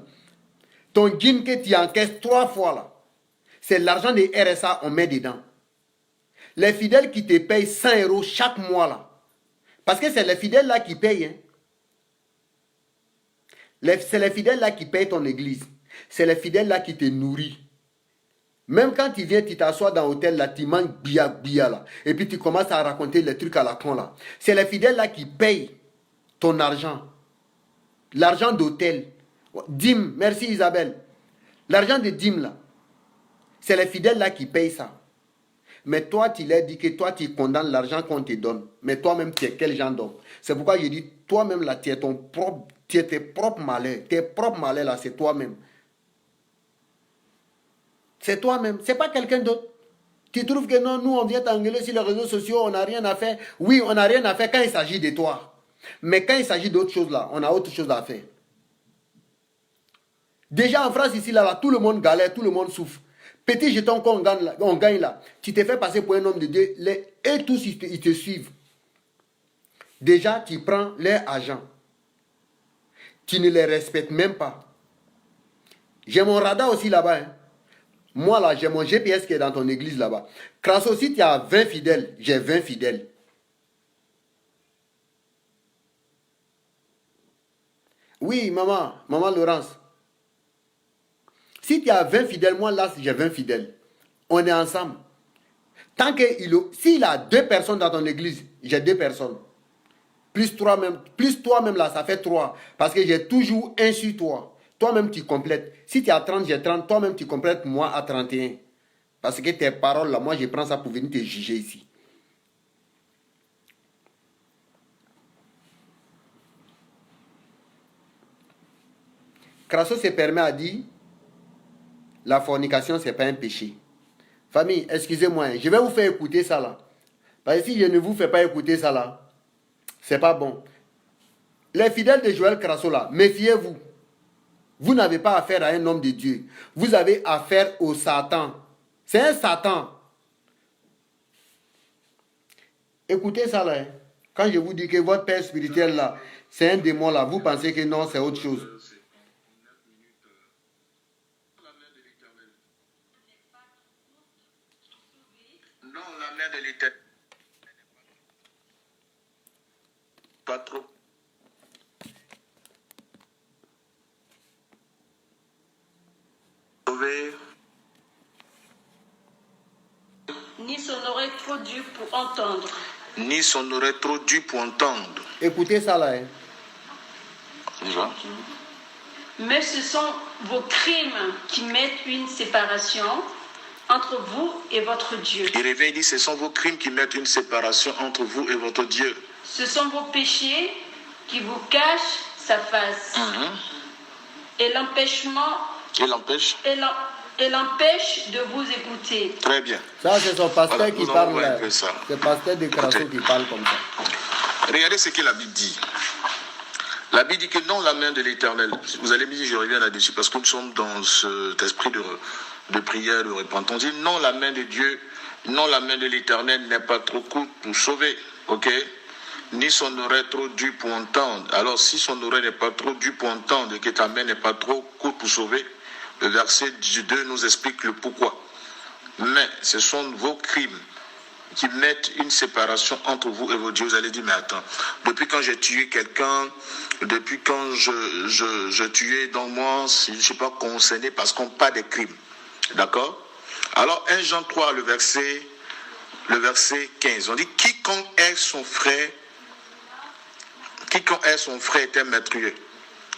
Ton jean que tu encaisses 3 fois là, c'est l'argent de RSA on met dedans. Les fidèles qui te payent 100 € chaque mois là. Parce que c'est les fidèles là qui payent. Hein. C'est les fidèles là qui payent ton église. C'est les fidèles là qui te nourrissent. Même quand tu viens, tu t'assois dans l'hôtel là, tu manges bia là. Et puis tu commences à raconter les trucs à la con là. C'est les fidèles là qui payent ton argent. L'argent d'hôtel. Dîme, merci Isabelle. L'argent de dîme là. C'est les fidèles là qui payent ça. Mais toi, tu leur dis que toi, tu condamnes l'argent qu'on te donne. Mais toi-même, tu es quel genre d'homme? C'est pourquoi je dis, toi-même là, tu es tes propres malheurs. Tes propres malheurs là, c'est toi-même. C'est toi-même. C'est pas quelqu'un d'autre. Tu trouves que non, nous, on vient t'engueuler sur les réseaux sociaux, on n'a rien à faire. Oui, on n'a rien à faire quand il s'agit de toi. Mais quand il s'agit d'autres choses là, on a autre chose à faire. Déjà en France, ici, là, tout le monde galère, tout le monde souffre. Petit jeton qu'on gagne là, tu te fais passer pour un homme de Dieu, et tous ils te suivent. Déjà, tu prends leur argent. Tu ne les respectes même pas. J'ai mon radar aussi là-bas. Hein. Moi là, j'ai mon GPS qui est dans ton église là-bas. Crasso, si tu as 20 fidèles, j'ai 20 fidèles. Oui, maman Laurence. Si tu as 20 fidèles, moi là, j'ai 20 fidèles. On est ensemble. Tant que s'il a 2 personnes dans ton église, j'ai 2 personnes. Plus toi-même là, ça fait 3. Parce que j'ai toujours un sur toi. Toi-même, tu complètes. Si tu as 30, j'ai 30. Toi-même, tu complètes moi à 31. Parce que tes paroles là, moi, je prends ça pour venir te juger ici. Crasso se permet à dire, la fornication, ce n'est pas un péché. Famille, excusez-moi, je vais vous faire écouter ça là. Parce que si je ne vous fais pas écouter ça là, c'est pas bon. Les fidèles de Joël Crasso là, méfiez-vous. Vous n'avez pas affaire à un homme de Dieu. Vous avez affaire au Satan. C'est un Satan. Écoutez ça là. Hein. Quand je vous dis que votre père spirituel là, c'est un démon là, vous pensez que non, c'est autre chose. Non, la main de l'Éternel. Pas trop. Ni son oreille trop dure pour entendre. Ni son oreille trop dure pour entendre. Écoutez ça là. Hein. Déjà. Mais ce sont vos crimes qui mettent une séparation entre vous et votre Dieu. Il revient, il dit, ce sont vos crimes qui mettent une séparation entre vous et votre Dieu. Ce sont vos péchés qui vous cachent sa face. Et l'empêchement. Et l'empêche. Et l'empêche de vous écouter. Très bien. Ça, c'est son pasteur voilà, qui parle là. C'est le pasteur de Crasso qui parle comme ça. Regardez ce que la Bible dit. La Bible dit que non la main de l'Éternel. Vous allez me dire, je reviens là-dessus, parce que nous sommes dans cet esprit de prière, de repentance. On dit non la main de Dieu, non la main de l'Éternel n'est pas trop courte pour sauver. Ok? Ni son oreille trop dure pour entendre. Alors si son oreille n'est pas trop dure pour entendre et que ta main n'est pas trop courte pour sauver, le verset 2 nous explique le pourquoi. Mais ce sont vos crimes qui mettent une séparation entre vous et vos dieux. Vous allez dire, mais attends, depuis quand j'ai tué quelqu'un, depuis quand je tuais, donc moi, je ne suis pas concerné parce qu'on parle des crimes. D'accord? Alors, 1 Jean 3, le verset 15, on dit, quiconque est son frère est un meurtrier.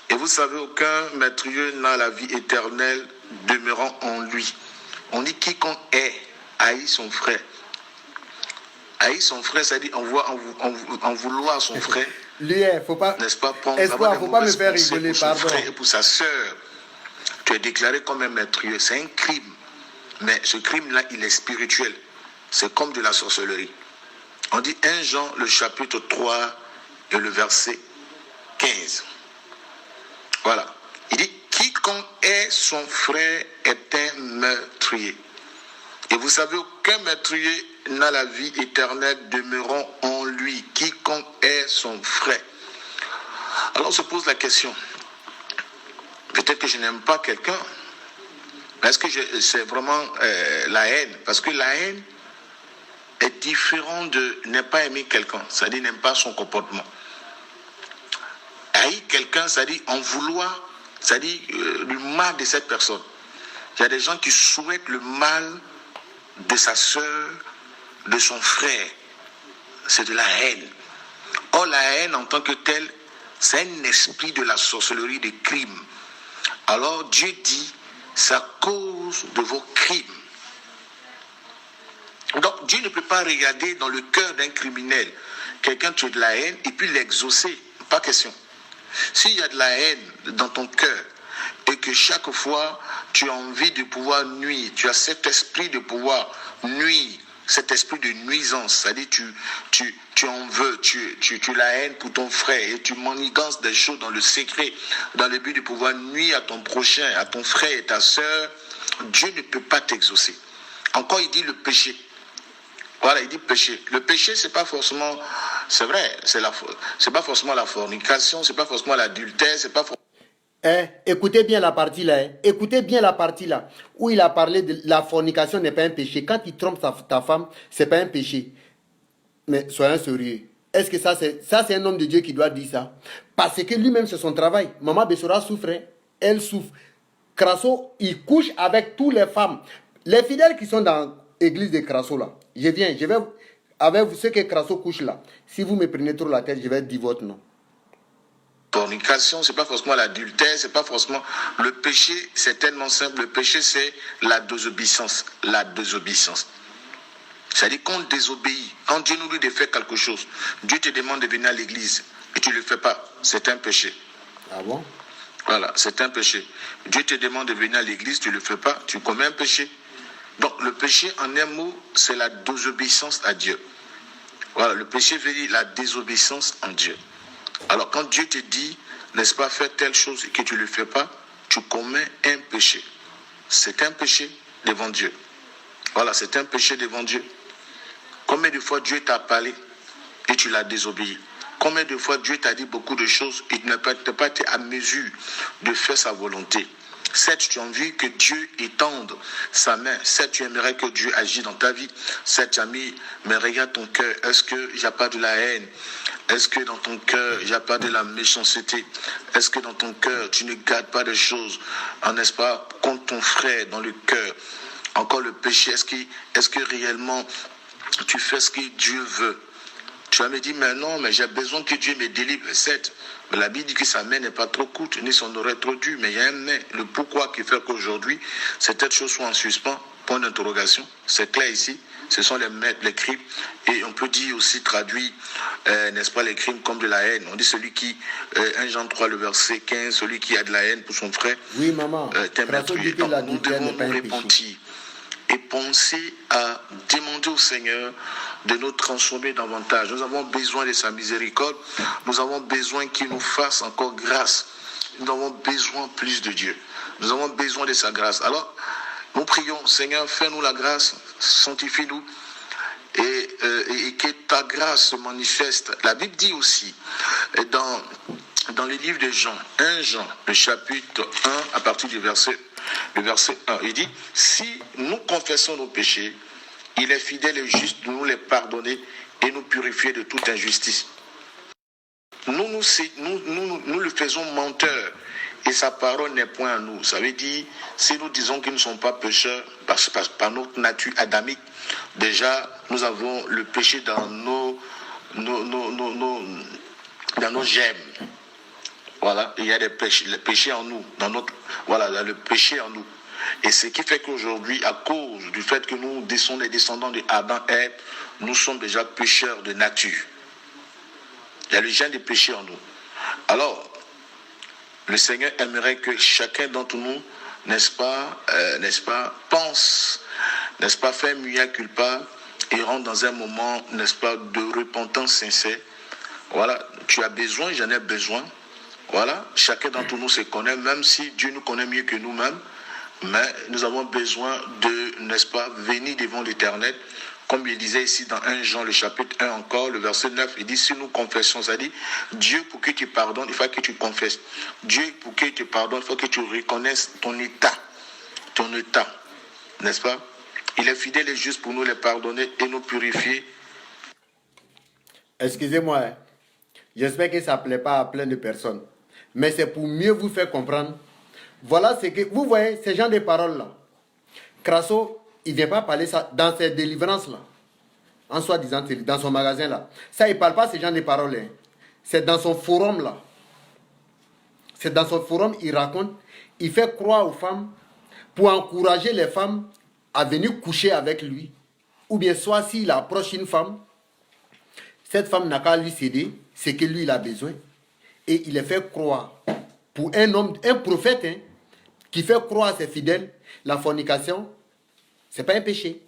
Et vous savez, aucun meurtrier n'a la vie éternelle demeurant en lui. On dit quiconque haït son frère. Haït son frère, c'est-à-dire en vouloir son frère. Lui, faut pas. N'est-ce pas? Espoir, faut pas me faire rigoler, pour son pardon. frère et pour sa sœur. Tu es déclaré comme un meurtrier. C'est un crime. Mais ce crime-là, il est spirituel. C'est comme de la sorcellerie. On dit 1 Jean, le chapitre 3 et le verset 15. Voilà. Il dit, quiconque est son frère est un meurtrier. Et vous savez, aucun meurtrier n'a la vie éternelle demeurant en lui. Quiconque est son frère. Alors on se pose la question. Peut-être que je n'aime pas quelqu'un. Est-ce que c'est vraiment la haine? Parce que la haine est différente de ne pas aimer quelqu'un. C'est-à-dire n'aime pas son comportement. Haïr quelqu'un, c'est-à-dire en vouloir, c'est-à-dire le mal de cette personne. Il y a des gens qui souhaitent le mal de sa sœur, de son frère. C'est de la haine. Or, la haine en tant que telle, c'est un esprit de la sorcellerie, des crimes. Alors, Dieu dit, c'est à cause de vos crimes. Donc, Dieu ne peut pas regarder dans le cœur d'un criminel quelqu'un qui a de la haine et puis l'exaucer. Pas question. S'il y a de la haine dans ton cœur et que chaque fois tu as envie de pouvoir nuire, tu as cet esprit de pouvoir nuire, cet esprit de nuisance, c'est-à-dire tu en veux, tu la haine pour ton frère et tu manigances des choses dans le secret, dans le but de pouvoir nuire à ton prochain, à ton frère et ta sœur, Dieu ne peut pas t'exaucer. Encore il dit le péché. Voilà, il dit péché. Le péché, c'est pas forcément, c'est vrai, c'est pas forcément la fornication, c'est pas forcément l'adultère, c'est pas Écoutez bien la partie là. Écoutez bien la partie là où il a parlé de la fornication n'est pas un péché. Quand il trompe ta femme, c'est pas un péché. Mais soyons sérieux. Est-ce que ça c'est un homme de Dieu qui doit dire ça? Parce que lui-même c'est son travail. Maman Bessora souffre, hein? Elle souffre. Crasso, il couche avec toutes les femmes. Les fidèles qui sont dans l'église de Crasso là, je vais avec ceux que Crasso couche là. Si vous me prenez trop la tête, je vais dire votre nom. Fornication, c'est pas forcément l'adultère, c'est pas forcément le péché, c'est tellement simple. Le péché, c'est la désobéissance. La désobéissance. C'est-à-dire qu'on désobéit. Quand Dieu nous dit de faire quelque chose, Dieu te demande de venir à l'église et tu ne le fais pas. C'est un péché. Ah bon? Voilà, c'est un péché. Dieu te demande de venir à l'église, tu ne le fais pas, tu commets un péché. Donc le péché, en un mot, c'est la désobéissance à Dieu. Voilà, le péché veut dire la désobéissance en Dieu. Alors quand Dieu te dit, n'est-ce pas, faire telle chose et que tu ne le fais pas, tu commets un péché. C'est un péché devant Dieu. Voilà, c'est un péché devant Dieu. Combien de fois Dieu t'a parlé et tu l'as désobéi? Combien de fois Dieu t'a dit beaucoup de choses et tu n'as pas été à mesure de faire sa volonté? Certes, tu as envie que Dieu étende sa main. Certes, tu aimerais que Dieu agisse dans ta vie. Certes, tu as mis, mais regarde ton cœur. Est-ce qu'il n'y a pas de la haine? Est-ce que dans ton cœur, il n'y a pas de la méchanceté? Est-ce que dans ton cœur, tu ne gardes pas de choses, n'est-ce pas, contre ton frère dans le cœur? Encore le péché, est-ce que réellement tu fais ce que Dieu veut? Tu vas me dire, mais non, mais j'ai besoin que Dieu me délivre. Certes, mais la Bible dit que sa main n'est pas trop courte, ni son oreille trop dure, mais il y a un mais. Le pourquoi qui fait qu'aujourd'hui, cette chose soit en suspens, point d'interrogation. C'est clair ici. Ce sont les crimes. Et on peut dire aussi, traduit, n'est-ce pas, les crimes comme de la haine. On dit celui qui, 1 Jean 3, le verset 15, celui qui a de la haine pour son frère, oui, maman. t'es meurtrier. Donc nous devons nous repentir et penser à demander au Seigneur de nous transformer davantage. Nous avons besoin de sa miséricorde. Nous avons besoin qu'il nous fasse encore grâce. Nous avons besoin plus de Dieu. Nous avons besoin de sa grâce. Alors, nous prions, Seigneur, fais-nous la grâce, sanctifie-nous et que ta grâce se manifeste. La Bible dit aussi, dans le livre de Jean, 1 Jean, le chapitre 1, à partir du verset 1, il dit, si nous confessons nos péchés, Il est fidèle et juste de nous les pardonner et nous purifier de toute injustice. Nous le faisons menteur et sa parole n'est point à nous. Ça veut dire, si nous disons qu'ils ne sont pas pécheurs par notre nature adamique, déjà nous avons le péché dans dans nos gemmes. Voilà, il y a le péché en nous, voilà, le péché en nous. Et ce qui fait qu'aujourd'hui, à cause du fait que nous sommes les descendants de Adam et Ève, nous sommes déjà pécheurs de nature. Il y a le gène des péchés en nous. Alors, le Seigneur aimerait que chacun d'entre nous, n'est-ce pas, pense, n'est-ce pas, faire mea culpa et rentre dans un moment, n'est-ce pas, de repentance sincère. Voilà, tu as besoin, j'en ai besoin. Voilà, chacun d'entre nous se connaît, même si Dieu nous connaît mieux que nous-mêmes, mais nous avons besoin de, n'est-ce pas, venir devant l'Éternel. Comme il disait ici dans 1 Jean, le chapitre 1 encore, le verset 9, il dit, si nous confessons, ça dit, Dieu pour que tu pardonnes, il faut que tu confesses. Dieu pour que tu pardonnes, il faut que tu reconnaisses ton état, n'est-ce pas? Il est fidèle et juste pour nous les pardonner et nous purifier. Excusez-moi, hein. J'espère que ça ne plaît pas à plein de personnes. Mais c'est pour mieux vous faire comprendre. Voilà ce que... Vous voyez, ces gens de paroles-là. Crasso, il ne vient pas parler ça dans ces délivrances-là. En soi-disant, dans son magasin-là. Ça, il ne parle pas ces gens de paroles. Hein. C'est dans son forum-là. C'est dans son forum, il raconte. Il fait croire aux femmes pour encourager les femmes à venir coucher avec lui. Ou bien soit s'il approche une femme, cette femme n'a qu'à lui céder ce que lui il a besoin. Et il les fait croire. Pour un homme, un prophète, hein, qui fait croire à ses fidèles, la fornication, c'est pas un péché.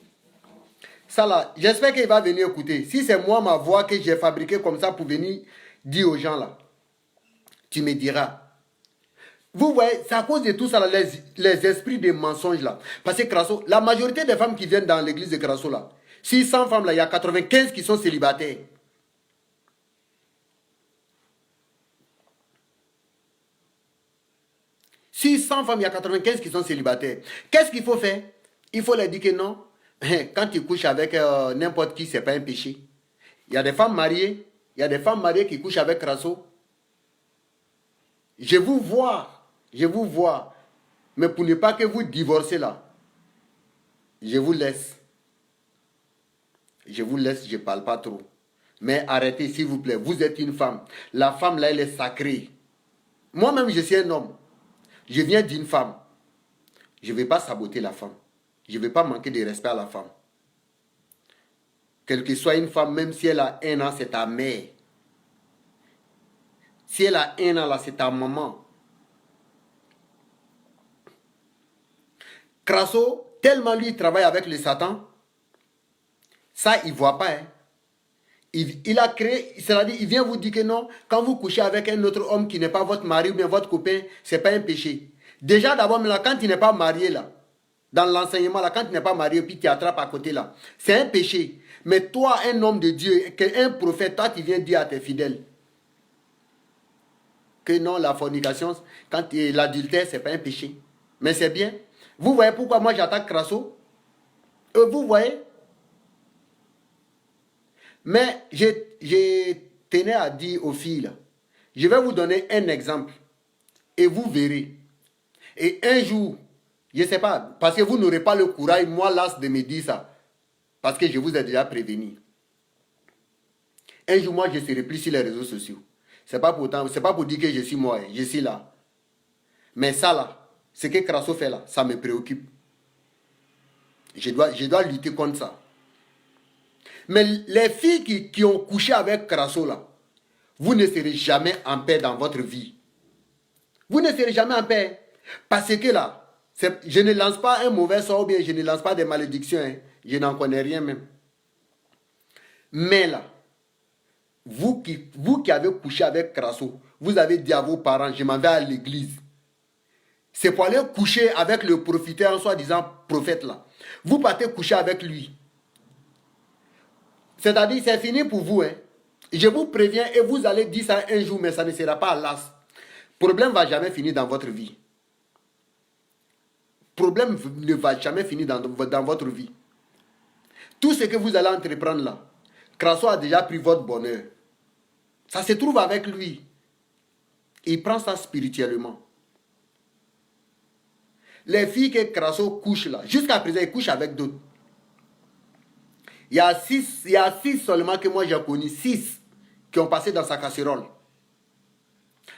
Ça là, j'espère qu'il va venir écouter. Si c'est moi, ma voix que j'ai fabriquée comme ça pour venir dire aux gens là, tu me diras. Vous voyez, c'est à cause de tout ça, là, les esprits de mensonges là. Parce que Crasso, la majorité des femmes qui viennent dans l'église de Crasso là, si 100 femmes là, il y a 95 qui sont célibataires. Si 100 femmes, il y a 95 qui sont célibataires. Qu'est-ce qu'il faut faire? Il faut leur dire que non. Quand tu couches avec n'importe qui, ce n'est pas un péché. Il y a des femmes mariées. Il y a des femmes mariées qui couchent avec Crasso. Je vous vois. Je vous vois. Mais pour ne pas que vous divorcez là, je vous laisse. Je vous laisse, je ne parle pas trop. Mais arrêtez, s'il vous plaît. Vous êtes une femme. La femme là, elle est sacrée. Moi-même, je suis un homme. Je viens d'une femme. Je ne vais pas saboter la femme. Je ne vais pas manquer de respect à la femme. Quelle que soit une femme, même si elle a 1 an, c'est ta mère. Si elle a 1 an, là, c'est ta maman. Crasso, tellement lui, il travaille avec le Satan, ça, il ne voit pas. Hein. Il a créé, c'est-à-dire, il vient vous dire que non, quand vous couchez avec un autre homme qui n'est pas votre mari ou bien votre copain, ce n'est pas un péché. Déjà, d'abord, là, quand il n'est pas marié, là, dans l'enseignement, là, quand tu n'es pas marié, puis tu attrapes à côté, là, c'est un péché. Mais toi, un homme de Dieu, un prophète, toi, tu viens dire à tes fidèles que non, la fornication, quand l'adultère, ce n'est pas un péché. Mais c'est bien. Vous voyez pourquoi moi j'attaque Crasso? Vous voyez? Mais je tenais à dire aux filles, là, je vais vous donner un exemple. Et vous verrez. Et un jour, je ne sais pas, parce que vous n'aurez pas le courage, moi, l'as de me dire ça. Parce que je vous ai déjà prévenu. Un jour, moi, je serai plus sur les réseaux sociaux. Ce n'est pas pour dire que je suis moi, je suis là. Mais ça, là, ce que Crasso fait là, ça me préoccupe. Je dois lutter contre ça. Mais les filles qui ont couché avec Crasso là, vous ne serez jamais en paix dans votre vie. Vous ne serez jamais en paix. Parce que là, je ne lance pas un mauvais sort ou bien je ne lance pas des malédictions. Hein. Je n'en connais rien même. Mais là, vous qui avez couché avec Crasso, vous avez dit à vos parents, je m'en vais à l'église. C'est pour aller coucher avec le profiteur en soi-disant prophète là. Vous partez coucher avec lui. C'est-à-dire, c'est fini pour vous. Hein. Je vous préviens et vous allez dire ça un jour, mais ça ne sera pas l'as. Problème ne va jamais finir dans votre vie. Problème ne va jamais finir dans votre vie. Tout ce que vous allez entreprendre là, Crasso a déjà pris votre bonheur. Ça se trouve avec lui. Il prend ça spirituellement. Les filles que Crasso couche là, jusqu'à présent, il couche avec d'autres. Il y a six seulement que moi j'ai connu, 6 qui ont passé dans sa casserole.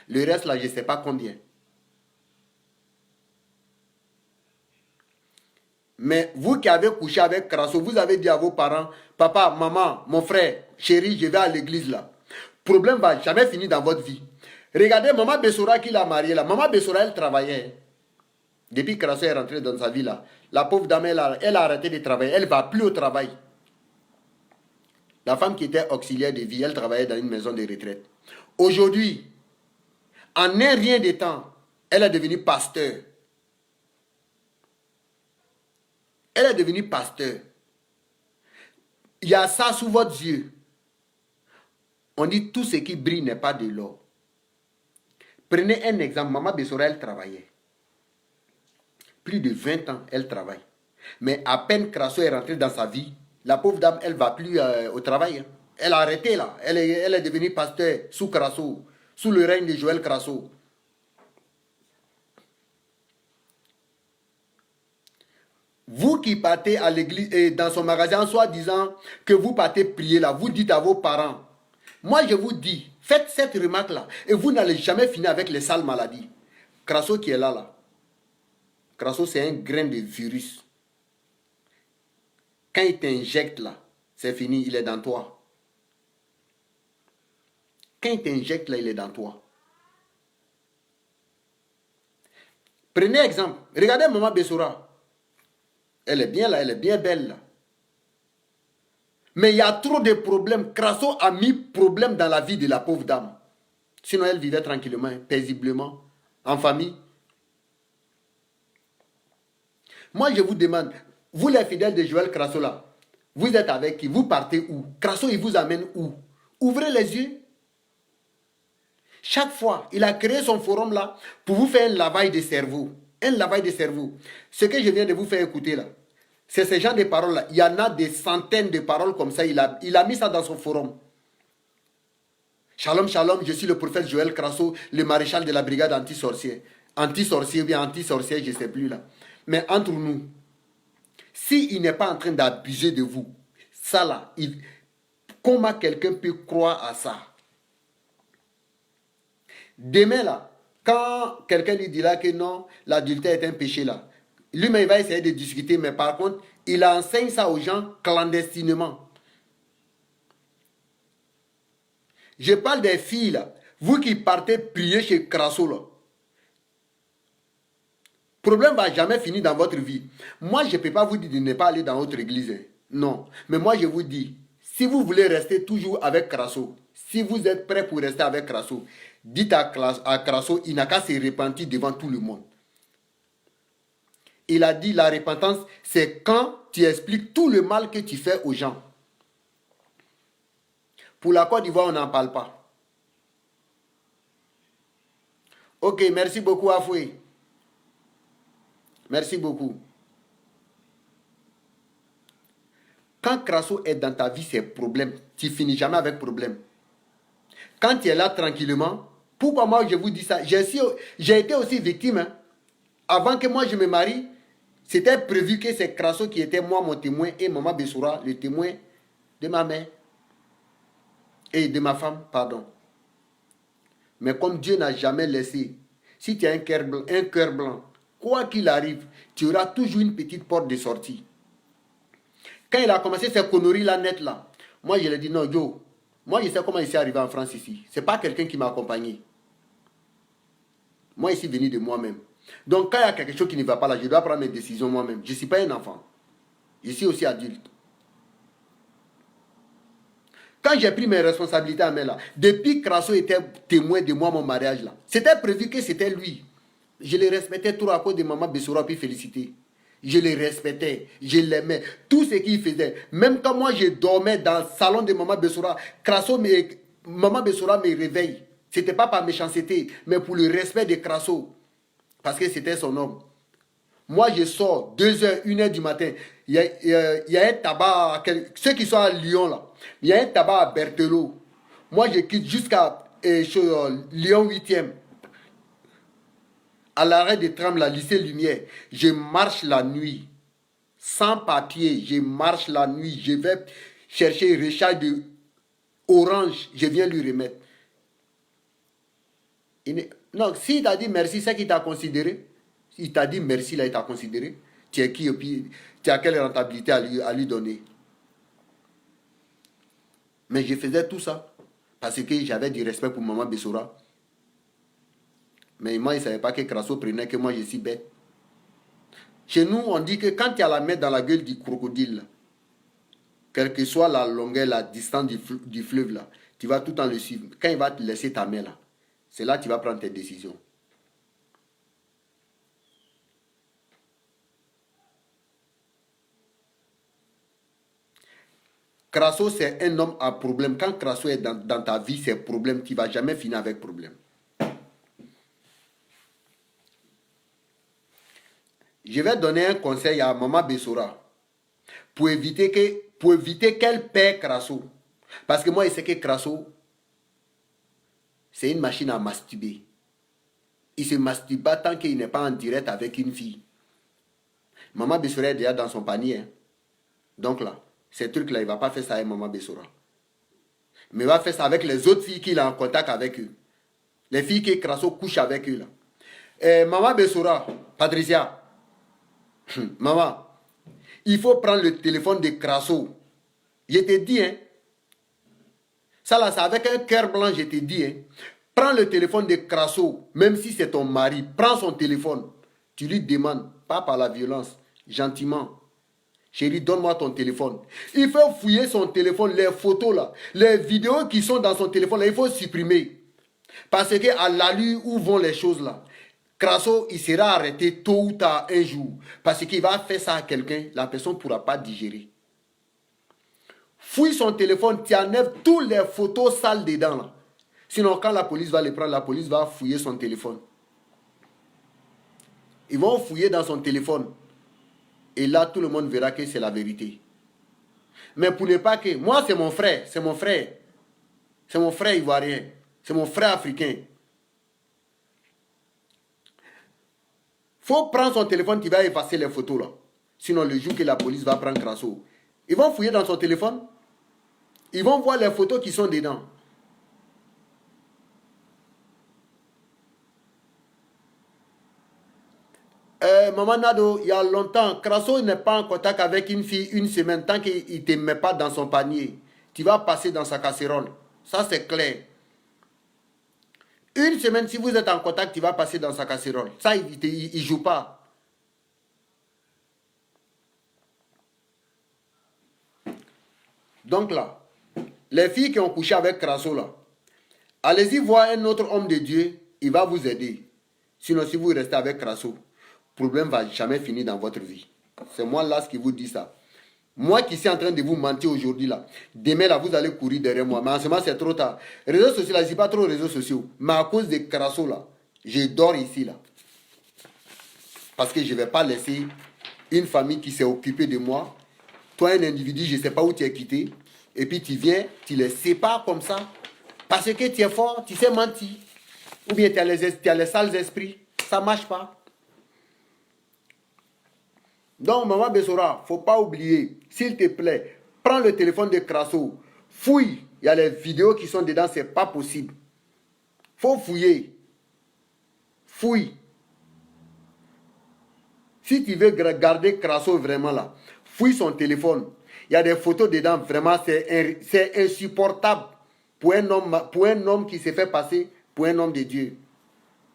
Le reste là, je ne sais pas combien. Mais vous qui avez couché avec Crasso, vous avez dit à vos parents, papa, maman, mon frère, chéri, je vais à l'église là. Problème va jamais finir dans votre vie. Regardez maman Bessora qui l'a mariée là. Maman Bessora, elle travaillait. Depuis que Crasso est rentré dans sa vie là, la pauvre dame, elle a arrêté de travailler. Elle ne va plus au travail. La femme qui était auxiliaire de vie, elle travaillait dans une maison de retraite. Aujourd'hui, en un rien de temps, elle est devenue pasteur. Elle est devenue pasteur. Il y a ça sous votre yeux. On dit tout ce qui brille n'est pas de l'or. Prenez un exemple. Maman Bessora, elle travaillait. Plus de 20 ans, elle travaille. Mais à peine Crasso est rentré dans sa vie, la pauvre dame, elle ne va plus au travail. Elle a arrêté là. Elle est devenue pasteur sous Crasso, sous le règne de Joël Crasso. Vous qui partez à l'église et dans son magasin, en soi disant que vous partez prier là, vous dites à vos parents, moi je vous dis, faites cette remarque là, et vous n'allez jamais finir avec les sales maladies. Crasso qui est là. Crasso c'est un grain de virus. Quand il t'injecte là, c'est fini, il est dans toi. Quand il t'injecte là, il est dans toi. Prenez exemple, regardez maman Bessora. Elle est bien là, elle est bien belle là. Mais il y a trop de problèmes. Crasso a mis problème dans la vie de la pauvre dame. Sinon, elle vivait tranquillement, paisiblement, en famille. Moi, je vous demande, vous les fidèles de Joël Crasso là, vous êtes avec qui? Vous partez où? Crasso, il vous amène où? Ouvrez les yeux. Chaque fois, il a créé son forum là pour vous faire un lavage de cerveau. Un lavage de cerveau. Ce que je viens de vous faire écouter là, c'est ce genre de paroles là. Il y en a des centaines de paroles comme ça. Il a mis ça dans son forum. Shalom, shalom, je suis le prophète Joël Crasso, le maréchal de la brigade anti-sorcier. Anti-sorcier ou bien anti-sorcier, je ne sais plus là. Mais entre nous, s'il n'est pas en train d'abuser de vous, ça là, comment quelqu'un peut croire à ça? Demain là, quand quelqu'un lui dira que non, l'adultère est un péché là, lui-même il va essayer de discuter, mais par contre, il enseigne ça aux gens clandestinement. Je parle des filles là, vous qui partez prier chez Crasso là. Le problème ne va jamais finir dans votre vie. Moi, je ne peux pas vous dire de ne pas aller dans votre église. Non. Mais moi, je vous dis, si vous voulez rester toujours avec Crasso, si vous êtes prêt pour rester avec Crasso, dites à Crasso, il n'a qu'à se repentir devant tout le monde. Il a dit, la repentance, c'est quand tu expliques tout le mal que tu fais aux gens. Pour la Côte d'Ivoire, on n'en parle pas. Ok, merci beaucoup, Afoué. Merci beaucoup. Quand Crasso est dans ta vie, c'est problème. Tu finis jamais avec problème. Quand tu es là tranquillement, pourquoi moi je vous dis ça? J'ai été aussi victime. Hein. Avant que moi je me marie, c'était prévu que c'est Crasso qui était moi mon témoin et Maman Bessora, le témoin de ma mère. Et de ma femme, pardon. Mais comme Dieu n'a jamais laissé, si tu as un cœur blanc, quoi qu'il arrive, tu auras toujours une petite porte de sortie. Quand il a commencé ces conneries là net là, moi je lui ai dit non, Joe, moi je sais comment il s'est arrivé en France ici. Ce n'est pas quelqu'un qui m'a accompagné. Moi je suis venu de moi-même. Donc quand il y a quelque chose qui ne va pas là, je dois prendre mes décisions moi-même. Je ne suis pas un enfant. Je suis aussi adulte. Quand j'ai pris mes responsabilités à main là, depuis que Crasso était témoin de moi, mon mariage là, c'était prévu que c'était lui. Je le respectais trop à cause de Maman Bessora puis féliciter. Je le respectais, je l'aimais. Tout ce qu'il faisait. Même quand moi je dormais dans le salon de Maman Bessora, Maman Bessora me réveille. Ce n'était pas par méchanceté, mais pour le respect de Crasso. Parce que c'était son homme. Moi je sors 2h, 1h du matin. il y a un tabac, ceux qui sont à Lyon là, il y a un tabac à Berthelot. Moi, je quitte jusqu'à Lyon 8e. À l'arrêt de tram, la lycée Lumière. Je marche la nuit. Sans papier, je marche la nuit. Je vais chercher Richard de Orange. Je viens lui remettre. Non, s'il t'a dit merci, c'est qu'il t'a considéré. Il t'a dit merci, là, il t'a considéré. Tu es qui et puis tu as quelle rentabilité à lui donner? Mais je faisais tout ça parce que j'avais du respect pour maman Bessora. Mais moi, il ne savait pas que Crasso prenait que moi, je suis bête. Chez nous, on dit que quand tu as la main dans la gueule du crocodile, quelle que soit la longueur, la distance du fleuve, là, tu vas tout le temps le suivre. Quand il va te laisser ta main, là, c'est là que tu vas prendre tes décisions. Crasso, c'est un homme à problème. Quand Crasso est dans ta vie, c'est problème. Tu ne vas jamais finir avec problème. Je vais donner un conseil à Maman Bessora pour éviter qu'elle perd Crasso. Parce que moi, je sais que Crasso, c'est une machine à masturber. Il se masturbe pas tant qu'il n'est pas en direct avec une fille. Maman Bessora est déjà dans son panier. Hein. Donc là, ces trucs-là, il ne va pas faire ça avec Maman Bessora. Mais il va faire ça avec les autres filles qu'il a en contact avec eux. Les filles que Crasso couche avec eux. Là. Maman Bessora, Patricia, maman, il faut prendre le téléphone de Crasso. Je te dis, hein. Ça là, c'est avec un cœur blanc, je te dis, hein. Prends le téléphone de Crasso, même si c'est ton mari, prends son téléphone. Tu lui demandes, pas par la violence, gentiment. Chérie, donne-moi ton téléphone. Il faut fouiller son téléphone, les photos là, les vidéos qui sont dans son téléphone là, il faut supprimer. Parce qu'à l'allure où vont les choses là, Crasso, il sera arrêté tôt ou tard un jour. Parce qu'il va faire ça à quelqu'un, la personne ne pourra pas digérer. Fouille son téléphone, tu enlèves toutes les photos sales dedans là. Sinon, quand la police va les prendre, la police va fouiller son téléphone. Ils vont fouiller dans son téléphone. Et là, tout le monde verra que c'est la vérité. Mais pour ne pas que... Moi, c'est mon frère. C'est mon frère. C'est mon frère ivoirien. C'est mon frère africain. Faut prendre son téléphone, tu vas effacer les photos là. Sinon, le jour que la police va prendre Crasso, ils vont fouiller dans son téléphone. Ils vont voir les photos qui sont dedans. Maman Nado, il y a longtemps, Crasso n'est pas en contact avec une fille une semaine tant qu'il ne te met pas dans son panier. Tu vas passer dans sa casserole. Ça, c'est clair. Une semaine, si vous êtes en contact, tu vas passer dans sa casserole. Ça, il ne joue pas. Donc là, les filles qui ont couché avec Crasso là, allez-y voir un autre homme de Dieu, il va vous aider. Sinon, si vous restez avec Crasso, le problème ne va jamais finir dans votre vie. C'est moi là qui vous dit ça. Moi qui suis en train de vous mentir aujourd'hui là, demain là, vous allez courir derrière moi. Mais en ce moment, c'est trop tard. Réseaux sociaux là, je ne dis pas trop réseaux sociaux. Mais à cause de Crasso là, je dors ici là. Parce que je ne vais pas laisser une famille qui s'est occupée de moi. Toi, un individu, je ne sais pas où tu es quitté. Et puis tu viens, tu les sépares comme ça. Parce que tu es fort, tu sais mentir. Ou bien tu as les sales esprits. Ça ne marche pas. Donc, Maman Bessora, il ne faut pas oublier, s'il te plaît, prends le téléphone de Crasso, fouille. Il y a les vidéos qui sont dedans, ce n'est pas possible. Il faut fouiller. Fouille. Si tu veux garder Crasso vraiment là, fouille son téléphone. Il y a des photos dedans, vraiment, c'est insupportable pour un homme qui se fait passer pour un homme de Dieu.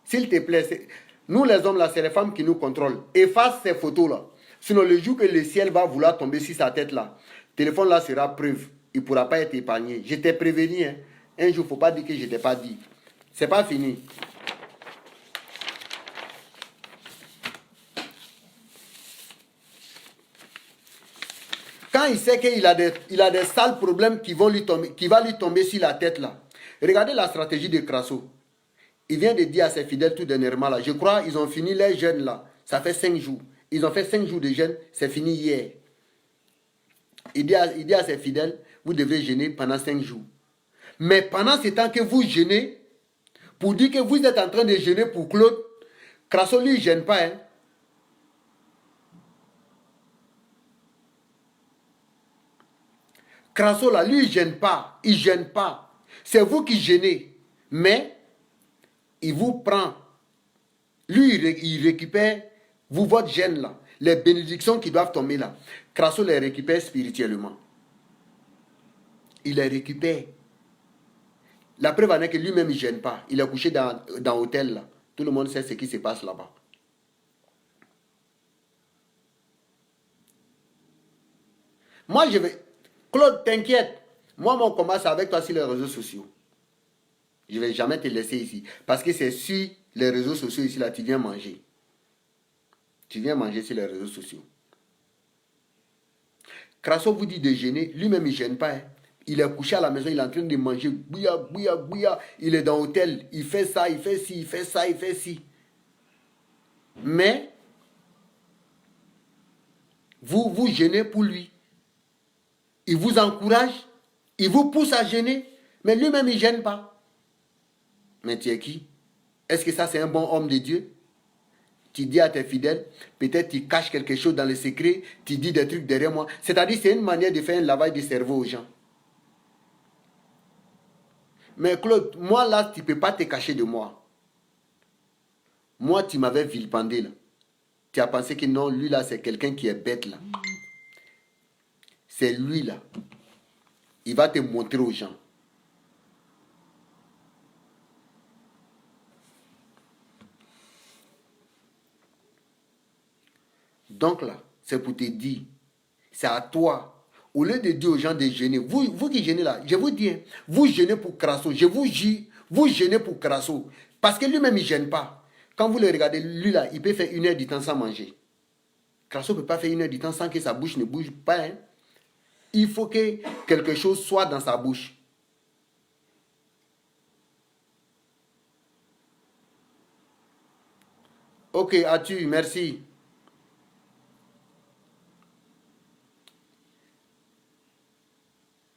S'il te plaît, nous les hommes là, c'est les femmes qui nous contrôlent. Efface ces photos là. Sinon, le jour que le ciel va vouloir tomber sur sa tête là, le téléphone là sera preuve. Il ne pourra pas être épargné. Je t'ai prévenu. Hein. Un jour, il ne faut pas dire que je ne t'ai pas dit. C'est pas fini. Quand il sait qu'il a des sales problèmes qui va lui tomber sur la tête là, regardez la stratégie de Crasso. Il vient de dire à ses fidèles tout dernièrement là, je crois ils ont fini les jeûnes là, ça fait 5 jours. Ils ont fait 5 jours de jeûne, c'est fini hier. Il dit à ses fidèles, vous devez jeûner pendant 5 jours. Mais pendant ce temps que vous jeûnez, pour dire que vous êtes en train de jeûner pour Claude, Crasso, lui, il ne gêne pas. Hein. Crasso, là, lui, il ne gêne pas. Il ne gêne pas. C'est vous qui gênez. Mais, il vous prend. Lui, il récupère, vous, votre gêne, là. Les bénédictions qui doivent tomber, là. Crasso les récupère spirituellement. Il les récupère. La preuve en est que lui-même, il ne gêne pas. Il est couché dans l'hôtel, là. Tout le monde sait ce qui se passe là-bas. Moi, je vais... Claude, t'inquiète. Moi, mon combat, c'est avec toi sur les réseaux sociaux. Je ne vais jamais te laisser ici. Parce que c'est sur les réseaux sociaux ici, là, tu viens manger. Tu viens manger sur les réseaux sociaux. Crasso vous dit de gêner. Lui-même, il ne gêne pas. Hein. Il est couché à la maison, il est en train de manger. Bouya, bouya, bouya. Il est dans l'hôtel. Il fait ça, il fait ci, il fait ça, il fait ci. Mais, vous gênez pour lui. Il vous encourage. Il vous pousse à gêner. Mais lui-même, il ne gêne pas. Mais tu es qui? Est-ce que ça, c'est un bon homme de Dieu? Tu dis à tes fidèles, peut-être tu caches quelque chose dans le secret, tu dis des trucs derrière moi. C'est-à-dire, c'est une manière de faire un lavage de cerveau aux gens. Mais Claude, moi là, tu ne peux pas te cacher de moi. Moi, tu m'avais vilipendé là. Tu as pensé que non, lui là, c'est quelqu'un qui est bête là. C'est lui là. Il va te montrer aux gens. Donc là, c'est pour te dire, c'est à toi. Au lieu de dire aux gens de gêner, vous qui gênez là, je vous dis, vous gênez pour Crasso, je vous dis, vous gênez pour Crasso. Parce que lui-même, il ne gêne pas. Quand vous le regardez, lui là, il peut faire 1 heure du temps sans manger. Crasso ne peut pas faire 1 heure du temps sans que sa bouche ne bouge pas. Hein. Il faut que quelque chose soit dans sa bouche. Ok, Atu, merci.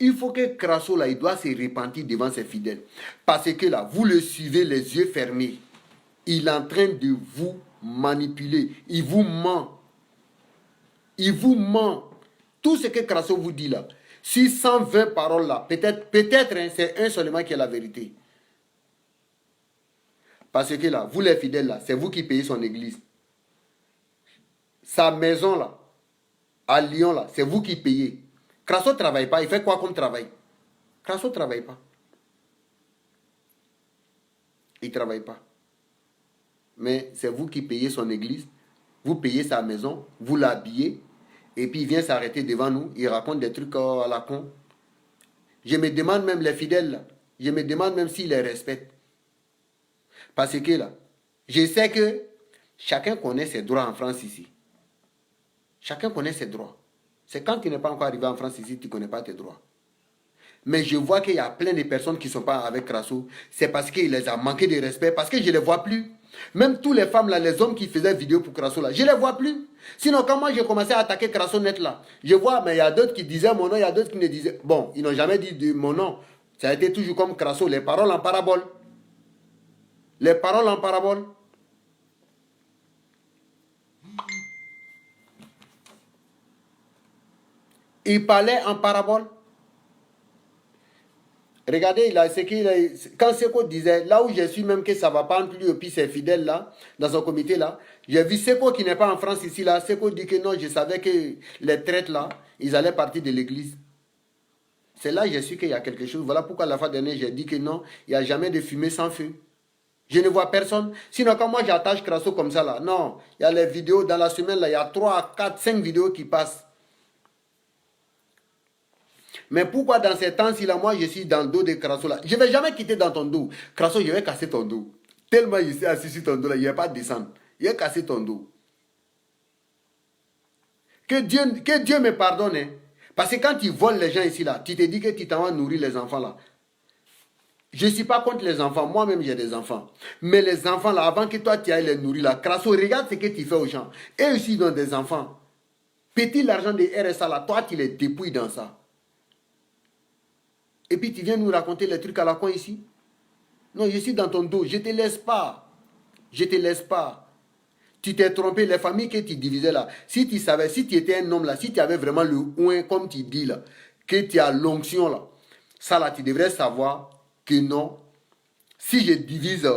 Il faut que Crasso, là, il doit se repentir devant ses fidèles. Parce que là, vous le suivez les yeux fermés. Il est en train de vous manipuler. Il vous ment. Il vous ment. Tout ce que Crasso vous dit là, si 120 paroles là, peut-être hein, c'est un seulement qui est la vérité. Parce que là, vous les fidèles là, c'est vous qui payez son église. Sa maison là, à Lyon là, c'est vous qui payez. Crasso ne travaille pas. Il fait quoi comme travail? Crasso ne travaille pas. Il ne travaille pas. Mais c'est vous qui payez son église. Vous payez sa maison. Vous l'habillez. Et puis il vient s'arrêter devant nous. Il raconte des trucs à la con. Je me demande même les fidèles là. Je me demande même s'ils les respectent. Parce que là, je sais que chacun connaît ses droits en France ici. Chacun connaît ses droits. C'est quand tu n'es pas encore arrivé en France ici, tu ne connais pas tes droits. Mais je vois qu'il y a plein de personnes qui ne sont pas avec Crasso. C'est parce qu'il les a manqué de respect, parce que je ne les vois plus. Même tous les femmes, là, les hommes qui faisaient vidéo pour Crasso, là, je ne les vois plus. Sinon, quand moi j'ai commencé à attaquer Crasso net, là, je vois, mais il y a d'autres qui disaient mon nom, il y a d'autres qui ne disaient... Bon, ils n'ont jamais dit mon nom. Ça a été toujours comme Crasso, les paroles en parabole. Les paroles en parabole. Il parlait en parabole. Regardez, il a, quand Seko disait, là où je suis même que ça ne va pas entre lui et puis ses fidèles là, dans son comité là, j'ai vu Seko qui n'est pas en France ici là, Seko dit que non, je savais que les traites là, ils allaient partir de l'église. C'est là que j'ai su qu'il y a quelque chose. Voilà pourquoi la fois dernière j'ai dit que non, il n'y a jamais de fumée sans feu. Je ne vois personne. Sinon quand moi j'attache Crasso comme ça là, non, il y a les vidéos dans la semaine là, il y a 3, 4, 5 vidéos qui passent. Mais pourquoi dans ces temps-ci là, moi je suis dans le dos de Crasso là? Je ne vais jamais quitter dans ton dos. Crasso, je vais casser ton dos. Tellement il s'est assis sur ton dos là, il ne va pas descendre. Il va casser ton dos. Que Dieu me pardonne. Hein? Parce que quand tu voles les gens ici là, tu te dis que tu t'en vas nourrir les enfants là. Je ne suis pas contre les enfants. Moi-même j'ai des enfants. Mais les enfants là, avant que toi tu ailles les nourrir là, Crasso, regarde ce que tu fais aux gens. Et aussi ils ont des enfants. Petit l'argent de RSA là, toi tu les dépouilles dans ça. Et puis tu viens nous raconter les trucs à la con ici. Non, je suis dans ton dos, je te laisse pas. Je te laisse pas. Tu t'es trompé, les familles que tu divisais là. Si tu savais, si tu étais un homme là, si tu avais vraiment le oin, comme tu dis là, que tu as l'onction là, ça là, tu devrais savoir que non. Si je divise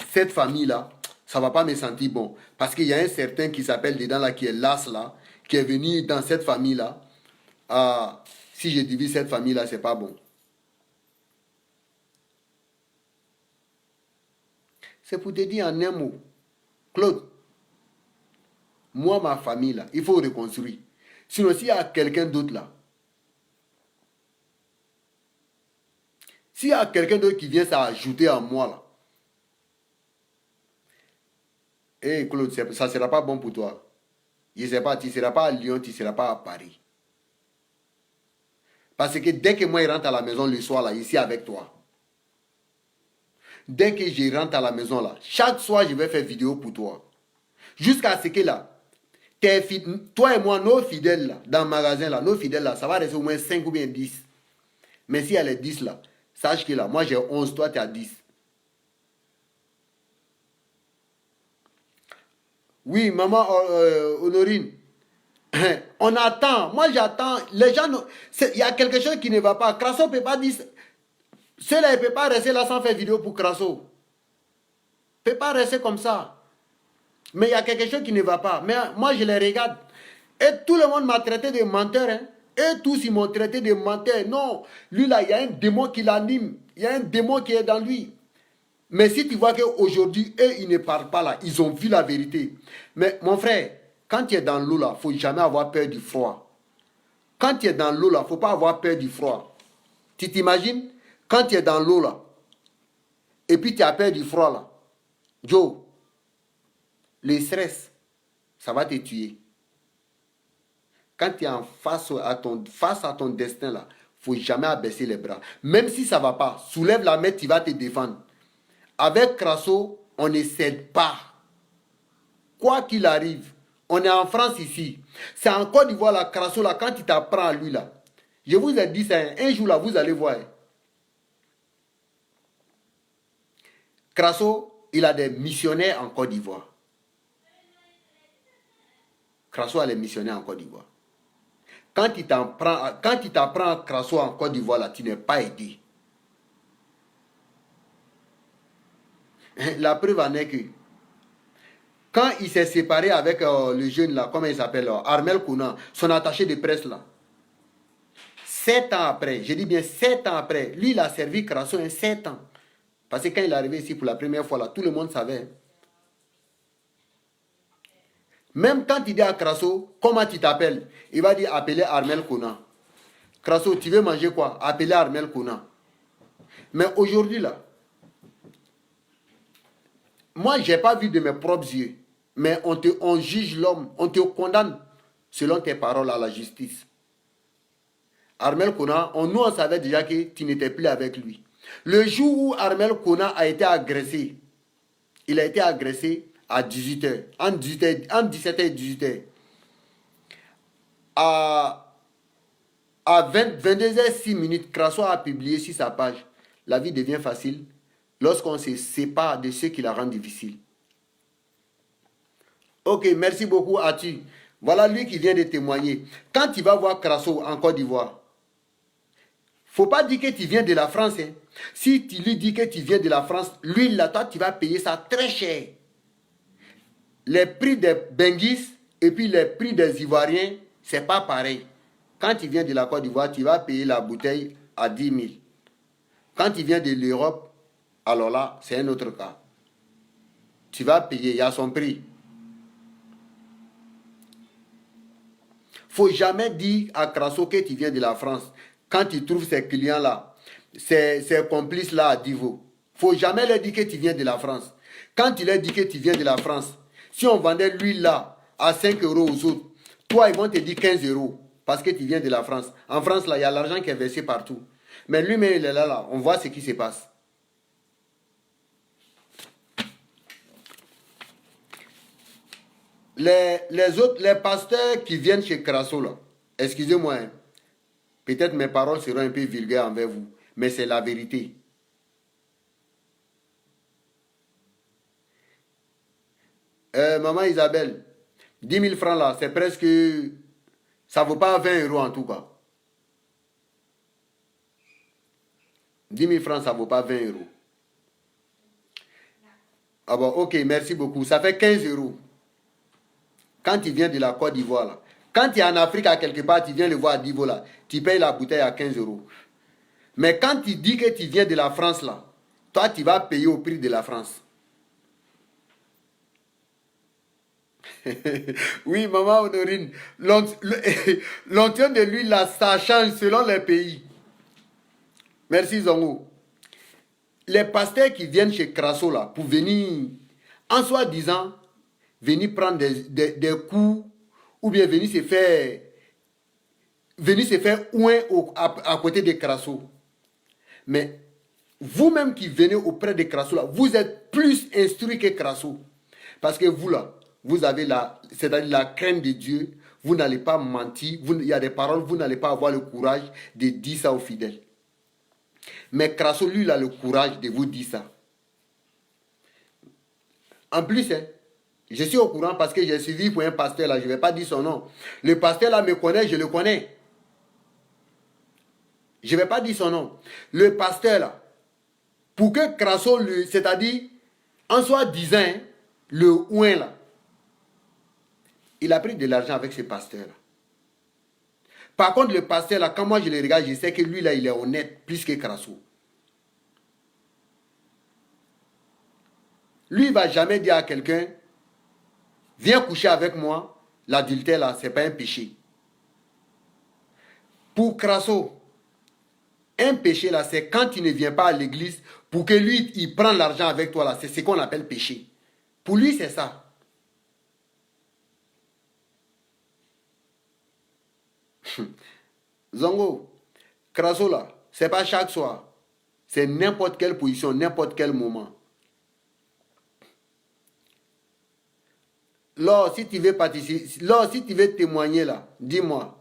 cette famille là, ça ne va pas me sentir bon. Parce qu'il y a un certain qui s'appelle dedans là, qui est Las là, qui est venu dans cette famille là. Ah, si je divise cette famille là, c'est pas bon. C'est pour te dire en un mot, Claude, moi, ma famille là, il faut reconstruire. Sinon, s'il y a quelqu'un d'autre là, s'il y a quelqu'un d'autre qui vient s'ajouter à moi là, hé Claude, ça ne sera pas bon pour toi. Je ne sais pas, tu ne seras pas à Lyon, tu ne seras pas à Paris. Parce que dès que moi je rentre à la maison le soir là, ici avec toi, dès que je rentre à la maison là, chaque soir je vais faire vidéo pour toi. Jusqu'à ce que là, toi et moi, nos fidèles là, dans le magasin là, nos fidèles là, ça va rester au moins 5 ou bien 10. Mais si elle est 10 là, sache que là, moi j'ai 11, toi tu as 10. Oui, maman Honorine, on attend. Moi j'attends. Les gens, il y a quelque chose qui ne va pas. Crasso ne peut pas dire. Cela ne peut pas rester là sans faire vidéo pour Crasso. Ne peut pas rester comme ça. Mais il y a quelque chose qui ne va pas. Mais moi je les regarde. Et tout le monde m'a traité de menteur. Hein? Et tous ils m'ont traité de menteur. Non, lui là, il y a un démon qui l'anime. Il y a un démon qui est dans lui. Mais si tu vois qu'aujourd'hui, eux, ils ne parlent pas là. Ils ont vu la vérité. Mais mon frère, quand tu es dans l'eau là, il ne faut jamais avoir peur du froid. Quand tu es dans l'eau là, il ne faut pas avoir peur du froid. Tu t'imagines? Quand tu es dans l'eau là, et puis tu as peur du froid là, Joe, le stress, ça va te tuer. Quand tu es en face à ton destin là, il ne faut jamais abaisser les bras. Même si ça ne va pas, soulève la main, tu vas te défendre. Avec Crasso, on ne cède pas. Quoi qu'il arrive, on est en France ici. C'est en Côte d'Ivoire, la Crasso, là, quand il t'apprend à lui, là. Je vous ai dit ça, un jour, là, vous allez voir. Crasso, il a des missionnaires en Côte d'Ivoire. Crasso a des missionnaires en Côte d'Ivoire. Quand il t'apprend Crasso en Côte d'Ivoire, là, tu n'es pas aidé. La preuve en est que quand il s'est séparé avec le jeune là, comment il s'appelle, Armel Kouna, son attaché de presse là, 7 ans après, je dis bien 7 ans après, lui il a servi Crasso 7 ans. Parce que quand il est arrivé ici pour la première fois là, tout le monde savait. Même quand il dit à Crasso, comment tu t'appelles? Il va dire appeler Armel Kouna. Crasso, tu veux manger quoi? Appeler Armel Kouna. Mais aujourd'hui là, moi je n'ai pas vu de mes propres yeux. Mais on juge l'homme, on te condamne selon tes paroles à la justice. Armel Kouna, nous on savait déjà que tu n'étais plus avec lui. Le jour où Armel Kouna a été agressé, il a été agressé à 18h, entre 17h et 18h. À 22h06, Crasso a publié sur sa page, la vie devient facile lorsqu'on se sépare de ceux qui la rendent difficile. Ok, merci beaucoup Atu. Voilà lui qui vient de témoigner. Quand tu vas voir Crasso en Côte d'Ivoire, faut pas dire que tu viens de la France. Hein. Si tu lui dis que tu viens de la France, lui là, toi, tu vas payer ça très cher. Les prix des Benguis et puis les prix des Ivoiriens, c'est pas pareil. Quand tu viens de la Côte d'Ivoire, tu vas payer la bouteille à 10 000. Quand tu viens de l'Europe, alors là, c'est un autre cas. Tu vas payer, il y a son prix. Faut jamais dire à Crasso que tu viens de la France. Quand tu trouves ces clients-là, ces complices-là à Divo, faut jamais leur dire que tu viens de la France. Quand tu leur dis que tu viens de la France, si on vendait l'huile là à 5 € aux autres, toi, ils vont te dire 15 € parce que tu viens de la France. En France, là, il y a l'argent qui est versé partout. Mais lui-même, il est là, on voit ce qui se passe. les pasteurs qui viennent chez Crasso, là, excusez-moi, hein, peut-être mes paroles seront un peu vulgaires envers vous, mais c'est la vérité. Maman Isabelle, 10 000 francs là, c'est presque... Ça ne vaut pas 20 euros en tout cas. 10 000 francs, ça ne vaut pas 20 euros. Ah bon, ok, merci beaucoup. Ça fait 15 euros. Quand il vient de la Côte d'Ivoire, là. Quand tu es en Afrique, à quelque part, tu viens le voir à Divo, là. Tu payes la bouteille à 15 euros. Mais quand tu dis que tu viens de la France, là, toi, tu vas payer au prix de la France. Oui, maman Honorine, l'onction de l'huile, là, ça change selon les pays. Merci, Zongo. Les pasteurs qui viennent chez Crasso, là, pour venir, en soi-disant, venir prendre des coups, ou bien venir se faire ouin à côté de Crasso. Mais vous-même qui venez auprès de Crasso, là, vous êtes plus instruit que Crasso. Parce que vous, là, vous avez c'est-à-dire la crainte de Dieu, vous n'allez pas mentir, il y a des paroles, vous n'allez pas avoir le courage de dire ça aux fidèles. Mais Crasso, lui, il a le courage de vous dire ça. En plus, hein, je suis au courant parce que j'ai suivi pour un pasteur là, je ne vais pas dire son nom. Le pasteur là me connaît, je le connais. Je ne vais pas dire son nom. Le pasteur là, pour que Crasso, c'est-à-dire, en soi disant, hein, le ouin là, il a pris de l'argent avec ce pasteur là. Par contre, le pasteur là, quand moi je le regarde, je sais que lui là, il est honnête plus que Crasso. Lui, il ne va jamais dire à quelqu'un, viens coucher avec moi, l'adultère là, ce n'est pas un péché. Pour Crasso, un péché là, c'est quand tu ne viens pas à l'église pour que lui, il prend l'argent avec toi là. C'est ce qu'on appelle péché. Pour lui, c'est ça. Zongo, Crasso là, c'est pas chaque soir. C'est n'importe quelle position, n'importe quel moment. Là, si tu veux participer, là, si tu veux témoigner là, dis-moi.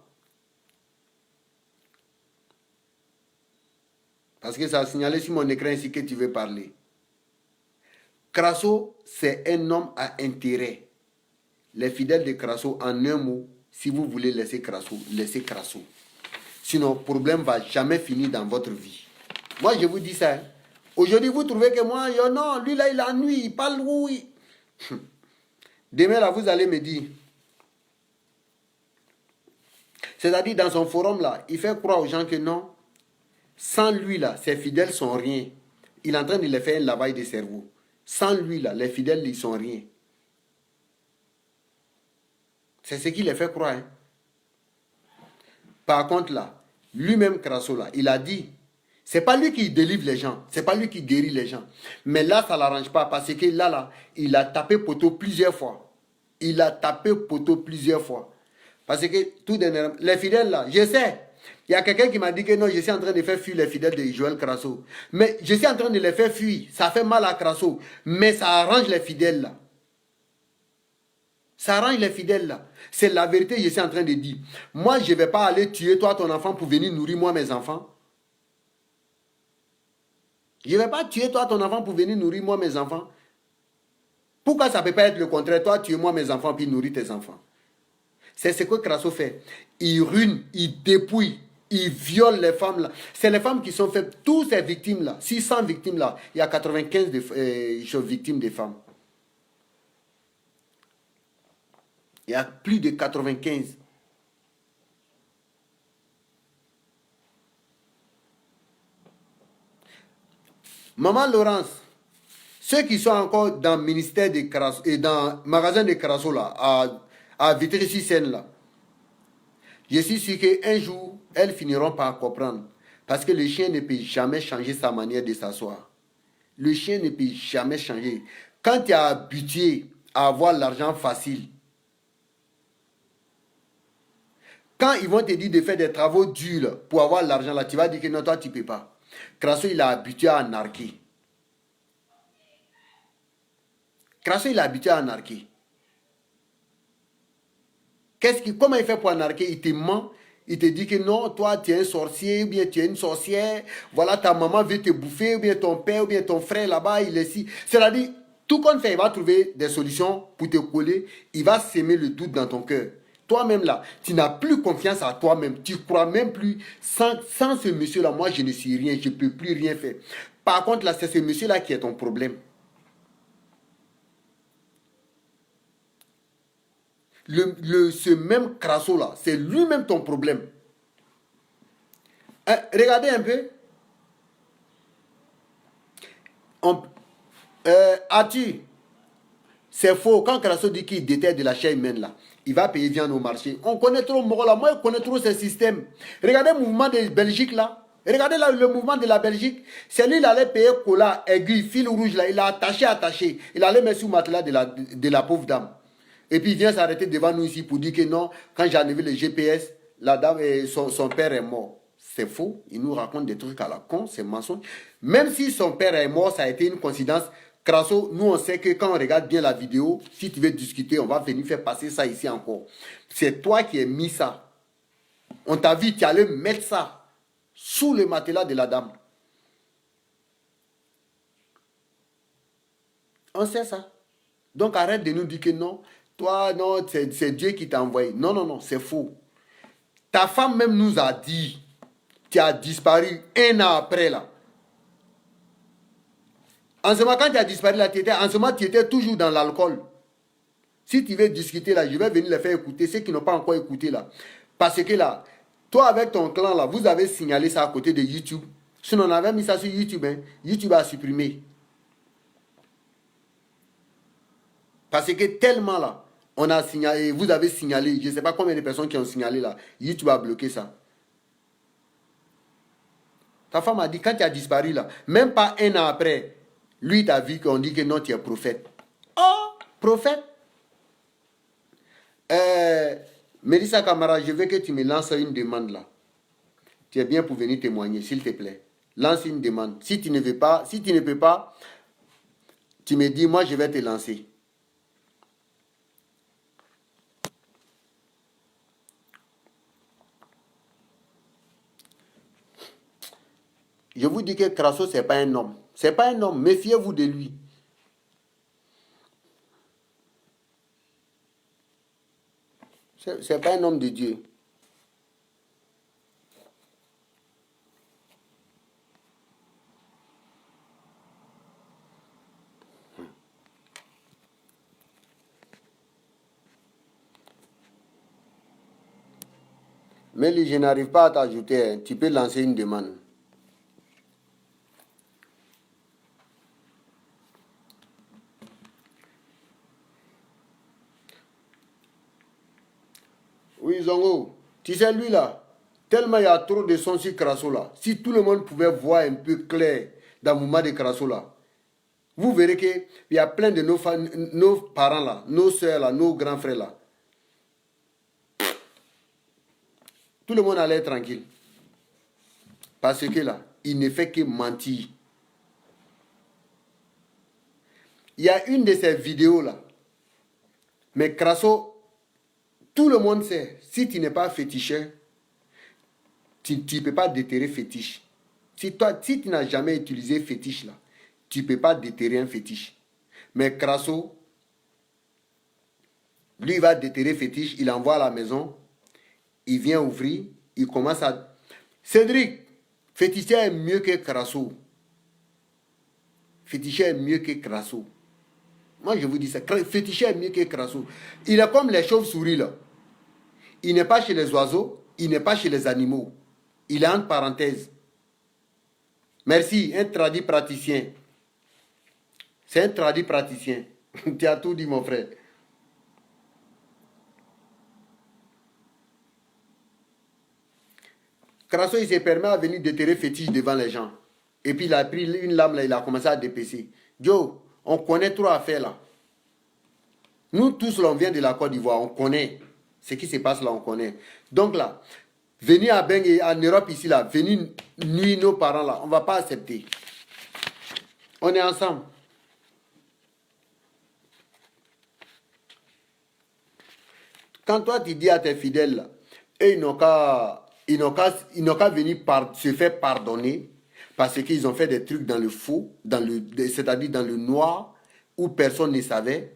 Parce que ça a signalé sur mon écran ici que tu veux parler. Crasso, c'est un homme à intérêt. Les fidèles de Crasso, en un mot, si vous voulez laisser Crasso, laissez Crasso. Sinon, le problème ne va jamais finir dans votre vie. Moi, je vous dis ça. Hein. Aujourd'hui, vous trouvez que moi, non, lui là, il ennuie, il parle oui. Demain, là, vous allez me dire. C'est-à-dire, dans son forum, là, il fait croire aux gens que non, sans lui, là, ses fidèles sont rien. Il est en train de les faire un lavage de cerveau. Sans lui, là, les fidèles, ils sont rien. C'est ce qui les fait croire. Hein. Par contre, là, lui-même, Crasso, là, il a dit, c'est pas lui qui délivre les gens, c'est pas lui qui guérit les gens. Mais là, ça ne l'arrange pas parce que là, il a tapé poteau plusieurs fois. Il a tapé poteau plusieurs fois. Parce que tout dernièrement, les fidèles, là, je sais, il y a quelqu'un qui m'a dit que non, je suis en train de faire fuir les fidèles de Joël Crasso. Mais je suis en train de les faire fuir. Ça fait mal à Crasso. Mais ça arrange les fidèles, là. Ça arrange les fidèles là. C'est la vérité que je suis en train de dire. Moi, je ne vais pas aller tuer toi, ton enfant, pour venir nourrir moi, mes enfants. Je ne vais pas tuer toi, ton enfant, pour venir nourrir moi, mes enfants. Pourquoi ça ne peut pas être le contraire? Toi, tuer moi, mes enfants, puis nourrir tes enfants. C'est ce que Crasso fait. Il ruine, il dépouille, il viole les femmes là. C'est les femmes qui sont faites. Toutes ces victimes là, 600 victimes là, il y a 95 victimes de femmes. Il y a plus de 95. Maman Laurence, ceux qui sont encore dans le ministère de Crasso et dans le magasin de Crasso là, à Vitry-sur-Seine là, je suis sûr qu'un jour, elles finiront par comprendre. Parce que le chien ne peut jamais changer sa manière de s'asseoir. Le chien ne peut jamais changer. Quand tu es habitué à avoir l'argent facile, quand ils vont te dire de faire des travaux durs là, pour avoir l'argent là, tu vas dire que non, toi tu ne peux pas. Crasso, il est habitué à narquer. Crasso, il est habitué à narquer. Comment il fait pour narguer? Il te ment. Il te dit que non, toi, tu es un sorcier, ou bien tu es une sorcière. Voilà, ta maman veut te bouffer, ou bien ton père, ou bien ton frère là-bas, il est ici. C'est-à-dire, tout compte fait, il va trouver des solutions pour te coller. Il va s'aimer le doute dans ton cœur. Toi-même là, tu n'as plus confiance à toi-même. Tu crois même plus. Sans ce monsieur-là, moi, je ne suis rien. Je ne peux plus rien faire. Par contre, là, c'est ce monsieur-là qui est ton problème. Ce même crasso là, c'est lui-même ton problème. Regardez un peu. Ati, c'est faux. Quand Crasso dit qu'il déterre de la chair humaine là, il va payer viande au marché. On connaît trop Moro là. Moi, je connais trop ce système. Regardez le mouvement de Belgique là. Regardez là, le mouvement de la Belgique. C'est lui, il allait payer cola, aiguille, fil rouge là. Il a attaché. Il allait mettre sous le matelas de la pauvre dame. Et puis il vient s'arrêter devant nous ici pour dire que non, quand j'ai enlevé le GPS, la dame et son père est mort. C'est faux. Il nous raconte des trucs à la con, c'est mensonge. Même si son père est mort, ça a été une coïncidence. Crasso, nous on sait que quand on regarde bien la vidéo, si tu veux discuter, on va venir faire passer ça ici encore. C'est toi qui as mis ça. On t'a vu, tu allais mettre ça sous le matelas de la dame. On sait ça. Donc arrête de nous dire que non. Toi, non, c'est Dieu qui t'a envoyé. Non, non, non, c'est faux. Ta femme même nous a dit, tu as disparu 1 an après là. En ce moment, quand tu as disparu là, en ce moment, tu étais toujours dans l'alcool. Si tu veux discuter là, je vais venir les faire écouter, ceux qui n'ont pas encore écouté là. Parce que là, toi avec ton clan là, vous avez signalé ça à côté de YouTube. Sinon, on avait mis ça sur YouTube, hein. YouTube a supprimé. Parce que tellement là, on a signalé, vous avez signalé, je ne sais pas combien de personnes qui ont signalé là. YouTube a bloqué ça. Ta femme a dit, quand tu as disparu là, même pas 1 an après, lui t'a vu qu'on dit que non, tu es prophète. Oh, prophète. Mélissa Camara, je veux que tu me lances une demande là. Tu es bien pour venir témoigner, s'il te plaît. Lance une demande. Si tu ne veux pas, si tu ne peux pas, tu me dis, moi je vais te lancer. Je vous dis que Crasso, ce n'est pas un homme. Ce n'est pas un homme. Méfiez-vous de lui. Ce n'est pas un homme de Dieu. Mais lui, je n'arrive pas à t'ajouter. Hein. Tu peux lancer une demande. Oui, Zongo. Tu sais, lui là, tellement il y a trop de sons sur Crasso là. Si tout le monde pouvait voir un peu clair dans le mouvement de Crasso là, vous verrez qu'il y a plein de nos parents là, nos soeurs là, nos grands frères là. Tout le monde allait tranquille. Parce que là, il ne fait que mentir. Il y a une de ces vidéos là. Mais Crasso, tout le monde sait, si tu n'es pas féticheur, tu ne peux pas déterrer fétiche. Si tu n'as jamais utilisé fétiche là, tu ne peux pas déterrer un fétiche. Mais Crasso, lui il va déterrer fétiche, il envoie à la maison, il vient ouvrir, il commence à... Cédric, féticheur est mieux que Crasso. Féticheur est mieux que Crasso. Moi je vous dis ça, féticheur est mieux que Crasso. Il est comme les chauves-souris là. Il n'est pas chez les oiseaux, il n'est pas chez les animaux. Il est entre parenthèses. Merci, un traduit praticien. C'est un traduit praticien. Tu as tout dit, mon frère. Crasso, il se permet à venir déterrer fétiche devant les gens. Et puis, il a pris une lame, là, il a commencé à dépecer. Joe, on connaît trop à faire, là. Nous, tous, là, on vient de la Côte d'Ivoire, on connaît. Ce qui se passe là, on connaît. Donc, là, venir à Beng, en Europe, ici, là, venir nuire nos parents, là, on ne va pas accepter. On est ensemble. Quand toi tu dis à tes fidèles, là, et ils n'ont qu'à venir se faire pardonner parce qu'ils ont fait des trucs dans le faux, c'est-à-dire dans le noir, où personne ne savait.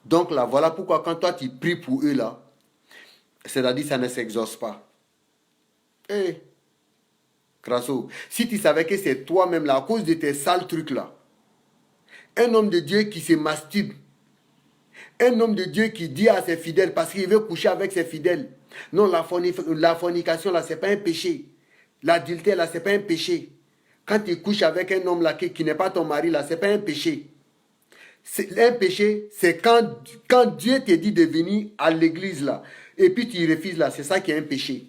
Donc là, voilà pourquoi quand toi tu pries pour eux là, c'est-à-dire ça ne s'exauce pas. Eh, Crasso, si tu savais que c'est toi-même là, à cause de tes sales trucs là, un homme de Dieu qui se masturbe, un homme de Dieu qui dit à ses fidèles, parce qu'il veut coucher avec ses fidèles, non, la fornication là, c'est pas un péché. L'adultère là, c'est pas un péché. Quand tu couches avec un homme là qui n'est pas ton mari là, c'est pas un péché. Un péché, c'est quand Dieu te dit de venir à l'église là, et puis tu refuses là, c'est ça qui est un péché.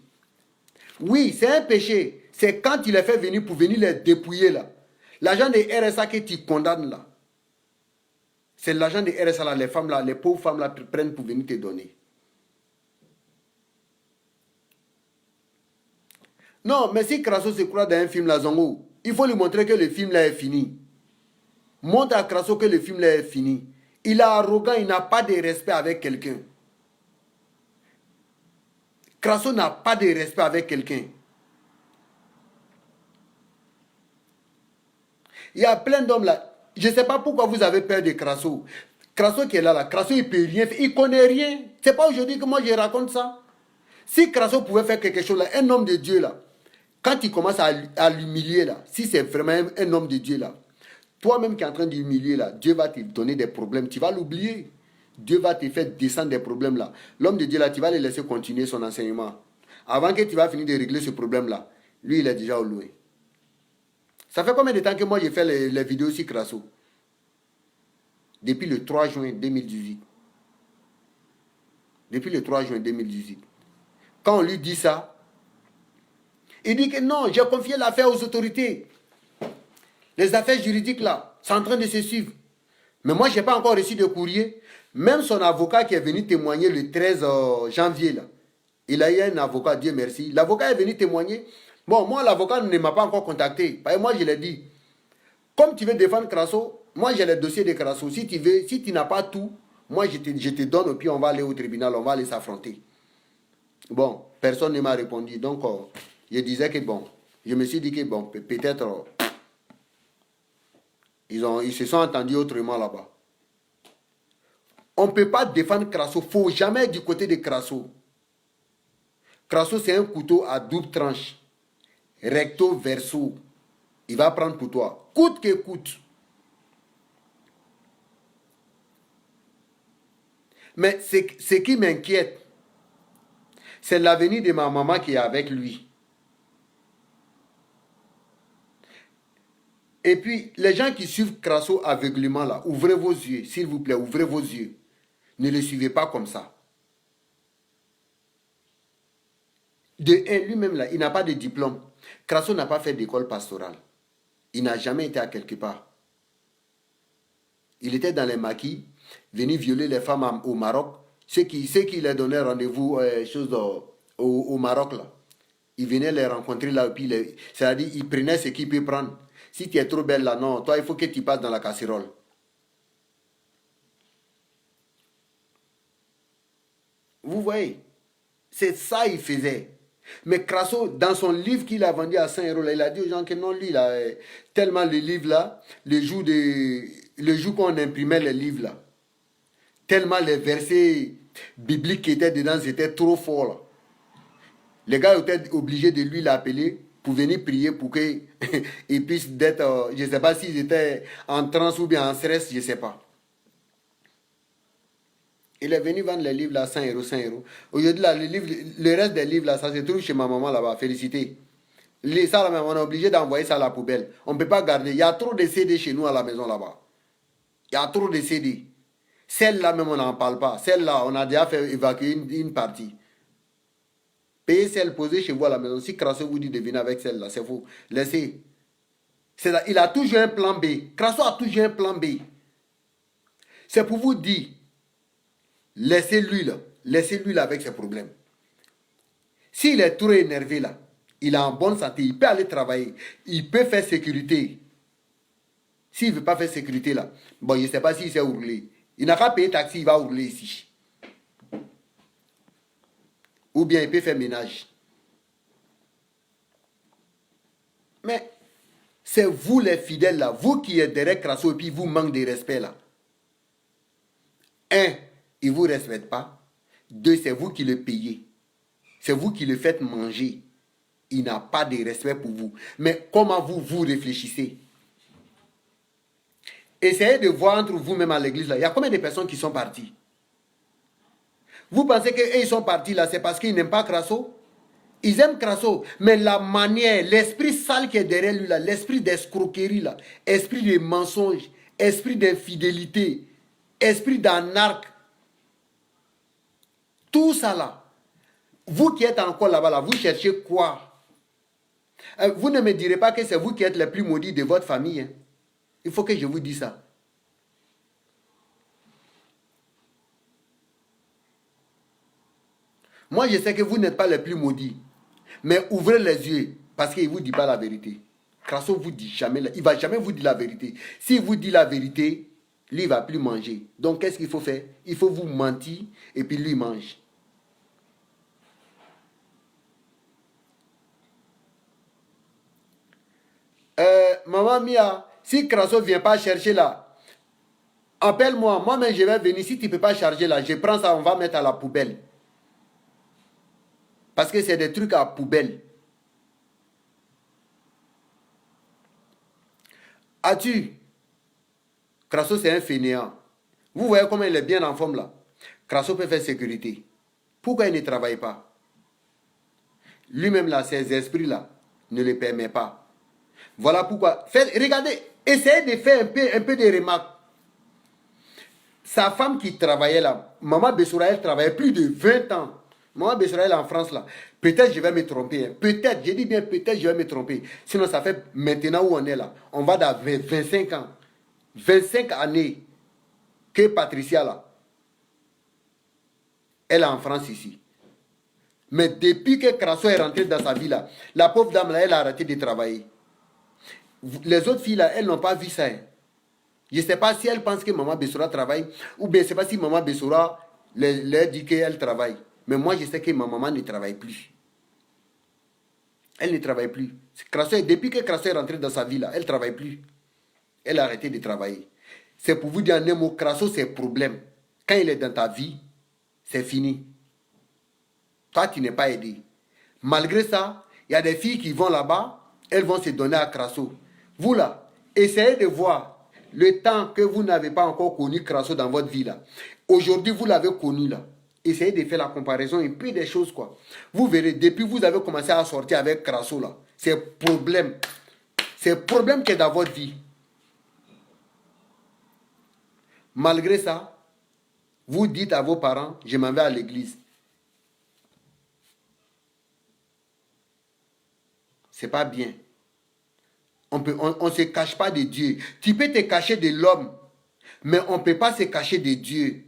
Oui, c'est un péché. C'est quand tu les fais venir pour venir les dépouiller là. L'argent de RSA que tu condamnes là. C'est l'argent de RSA là, les femmes là, les pauvres femmes là prennent pour venir te donner. Non, mais si Crasso se croit dans un film là, Zongo, il faut lui montrer que le film là est fini. Montre à Crasso que le film là est fini. Il est arrogant, il n'a pas de respect avec quelqu'un. Crasso n'a pas de respect avec quelqu'un. Il y a plein d'hommes là. Je ne sais pas pourquoi vous avez peur de Crasso. Crasso qui est là, Crasso il ne peut rien faire. Il ne connaît rien. Ce n'est pas aujourd'hui que moi je raconte ça. Si Crasso pouvait faire quelque chose là, un homme de Dieu là, quand il commence à l'humilier là, si c'est vraiment un homme de Dieu là, toi-même qui es en train d'humilier là, Dieu va te donner des problèmes. Tu vas l'oublier. Dieu va te faire descendre des problèmes là. L'homme de Dieu là, tu vas le laisser continuer son enseignement. Avant que tu vas finir de régler ce problème là, lui il est déjà au loin. Ça fait combien de temps que moi j'ai fait les vidéos sur Crasso? Depuis le 3 juin 2018. Depuis le 3 juin 2018. Quand on lui dit ça, il dit que non, j'ai confié l'affaire aux autorités. Les affaires juridiques là, c'est en train de se suivre. Mais moi, je n'ai pas encore reçu de courrier. Même son avocat qui est venu témoigner le 13 janvier là, il a eu un avocat, Dieu merci. L'avocat est venu témoigner. Bon, moi, l'avocat ne m'a pas encore contacté. Parce que moi, je l'ai dit. Comme tu veux défendre Crasso, moi, j'ai le dossier de Crasso. Si tu n'as pas tout, moi, je te donne, et puis on va aller au tribunal, on va aller s'affronter. Bon, personne ne m'a répondu. Donc, je disais que bon, je me suis dit que bon, peut-être, ils se sont entendus autrement là-bas. On ne peut pas défendre Crasso. Il ne faut jamais être du côté de Crasso. Crasso, c'est un couteau à double tranche. Recto verso. Il va prendre pour toi. Coûte que coûte. Mais ce qui m'inquiète, c'est l'avenir de ma maman qui est avec lui. Et puis, les gens qui suivent Crasso aveuglément là, ouvrez vos yeux, s'il vous plaît, ouvrez vos yeux. Ne le suivez pas comme ça. De un, lui-même là, il n'a pas de diplôme. Crasso n'a pas fait d'école pastorale. Il n'a jamais été à quelque part. Il était dans les maquis, venu violer les femmes au Maroc. Ceux qui les donnaient rendez-vous au Maroc là. Il venait les rencontrer là, puis c'est-à-dire il prenait ce qu'il peut prendre. Si tu es trop belle là, non, toi il faut que tu passes dans la casserole. Vous voyez, c'est ça qu'il faisait. Mais Crasso, dans son livre qu'il a vendu à 5 €, là, il a dit aux gens que non, lui, là, tellement le livre là, le jour qu'on imprimait les livres là, tellement les versets bibliques qui étaient dedans, c'était trop fort là. Les gars étaient obligés de lui l'appeler pour venir prier pour qu'il puisse d'être, je ne sais pas s'ils étaient en transe ou bien en stress, je ne sais pas. Il est venu vendre les livres là 100 €, 5 €. Aujourd'hui, là, le reste des livres là, ça se trouve chez ma maman là-bas. Félicité. Ça, là, on est obligé d'envoyer ça à la poubelle. On ne peut pas garder. Il y a trop de CD chez nous à la maison là-bas. Il y a trop de CD. Celle-là même, on n'en parle pas. Celle-là, on a déjà fait évacuer une partie. Payez celle posée chez vous à la maison. Si Crasso vous dit de venir avec celle-là, c'est faux. Laissez. Il a toujours un plan B. Crasso a toujours un plan B. C'est pour vous dire. Laissez-lui là avec ses problèmes. S'il est trop énervé là, il est en bonne santé, il peut aller travailler, il peut faire sécurité. S'il ne veut pas faire sécurité là, bon, je ne sais pas s'il sait hurler. Il n'a qu'à payer taxi, il va rouler ici. Ou bien il peut faire ménage. Mais c'est vous les fidèles là, vous qui êtes derrière Crasso et puis vous manquez de respect là. Un, il ne vous respecte pas. Deux, c'est vous qui le payez. C'est vous qui le faites manger. Il n'a pas de respect pour vous. Mais comment vous réfléchissez? Essayez de voir entre vous-même à l'église là. Il y a combien de personnes qui sont parties? Vous pensez qu'ils sont partis là, c'est parce qu'ils n'aiment pas Crasso? Ils aiment Crasso, mais la manière, l'esprit sale qui est derrière lui là, l'esprit d'escroquerie là, esprit de mensonge, esprit d'infidélité, esprit d'anarque, tout ça là, vous qui êtes encore là-bas là, vous cherchez quoi? Vous ne me direz pas que c'est vous qui êtes les plus maudits de votre famille. Hein. Il faut que je vous dise ça. Moi, je sais que vous n'êtes pas les plus maudits. Mais ouvrez les yeux, parce qu'il ne vous dit pas la vérité. Crasso vous dit jamais, il ne va jamais vous dire la vérité. S'il vous dit la vérité, lui, il ne va plus manger. Donc, qu'est-ce qu'il faut faire? Il faut vous mentir, et puis lui mange. Maman Mia, si Crasso ne vient pas chercher là, appelle-moi, moi-même je vais venir. Si tu ne peux pas charger là, je prends ça, on va mettre à la poubelle. Parce que c'est des trucs à poubelle. As-tu? Crasso c'est un fainéant. Vous voyez comment il est bien en forme là. Crasso peut faire sécurité. Pourquoi il ne travaille pas? Lui-même là, ses esprits là, ne le permet pas. Voilà pourquoi. Regardez, essayez de faire un peu de remarques. Sa femme qui travaillait là, Maman Bessoura, elle travaillait plus de 20 ans. Maman Bessoura, elle est en France là. Peut-être je vais me tromper. Hein. Peut-être, je dis bien peut-être je vais me tromper. Sinon, ça fait maintenant où on est là. On va dans 25 ans. 25 années que Patricia là, elle est en France ici. Mais depuis que Crasso est rentré dans sa vie là, la pauvre dame là, elle a arrêté de travailler. Les autres filles là, elles n'ont pas vu ça. Hein. Je ne sais pas si elles pensent que Maman Bessoura travaille, ou bien je ne sais pas si Maman Bessoura leur dit qu'elle travaille. Mais moi, je sais que ma maman ne travaille plus. Elle ne travaille plus. Depuis que Crasso est rentré dans sa vie là, elle ne travaille plus. Elle a arrêté de travailler. C'est pour vous dire en un mot, Crasso, c'est problème. Quand il est dans ta vie, c'est fini. Toi, tu n'es pas aidé. Malgré ça, il y a des filles qui vont là-bas, elles vont se donner à Crasso. Vous là, essayez de voir le temps que vous n'avez pas encore connu Crasso dans votre vie là. Aujourd'hui, vous l'avez connu là. Essayez de faire la comparaison et puis des choses quoi. Vous verrez, depuis que vous avez commencé à sortir avec Crasso là, c'est problème. C'est problème qui est dans votre vie. Malgré ça, vous dites à vos parents, je m'en vais à l'église. C'est pas bien. On ne se cache pas de Dieu. Tu peux te cacher de l'homme, mais on ne peut pas se cacher de Dieu.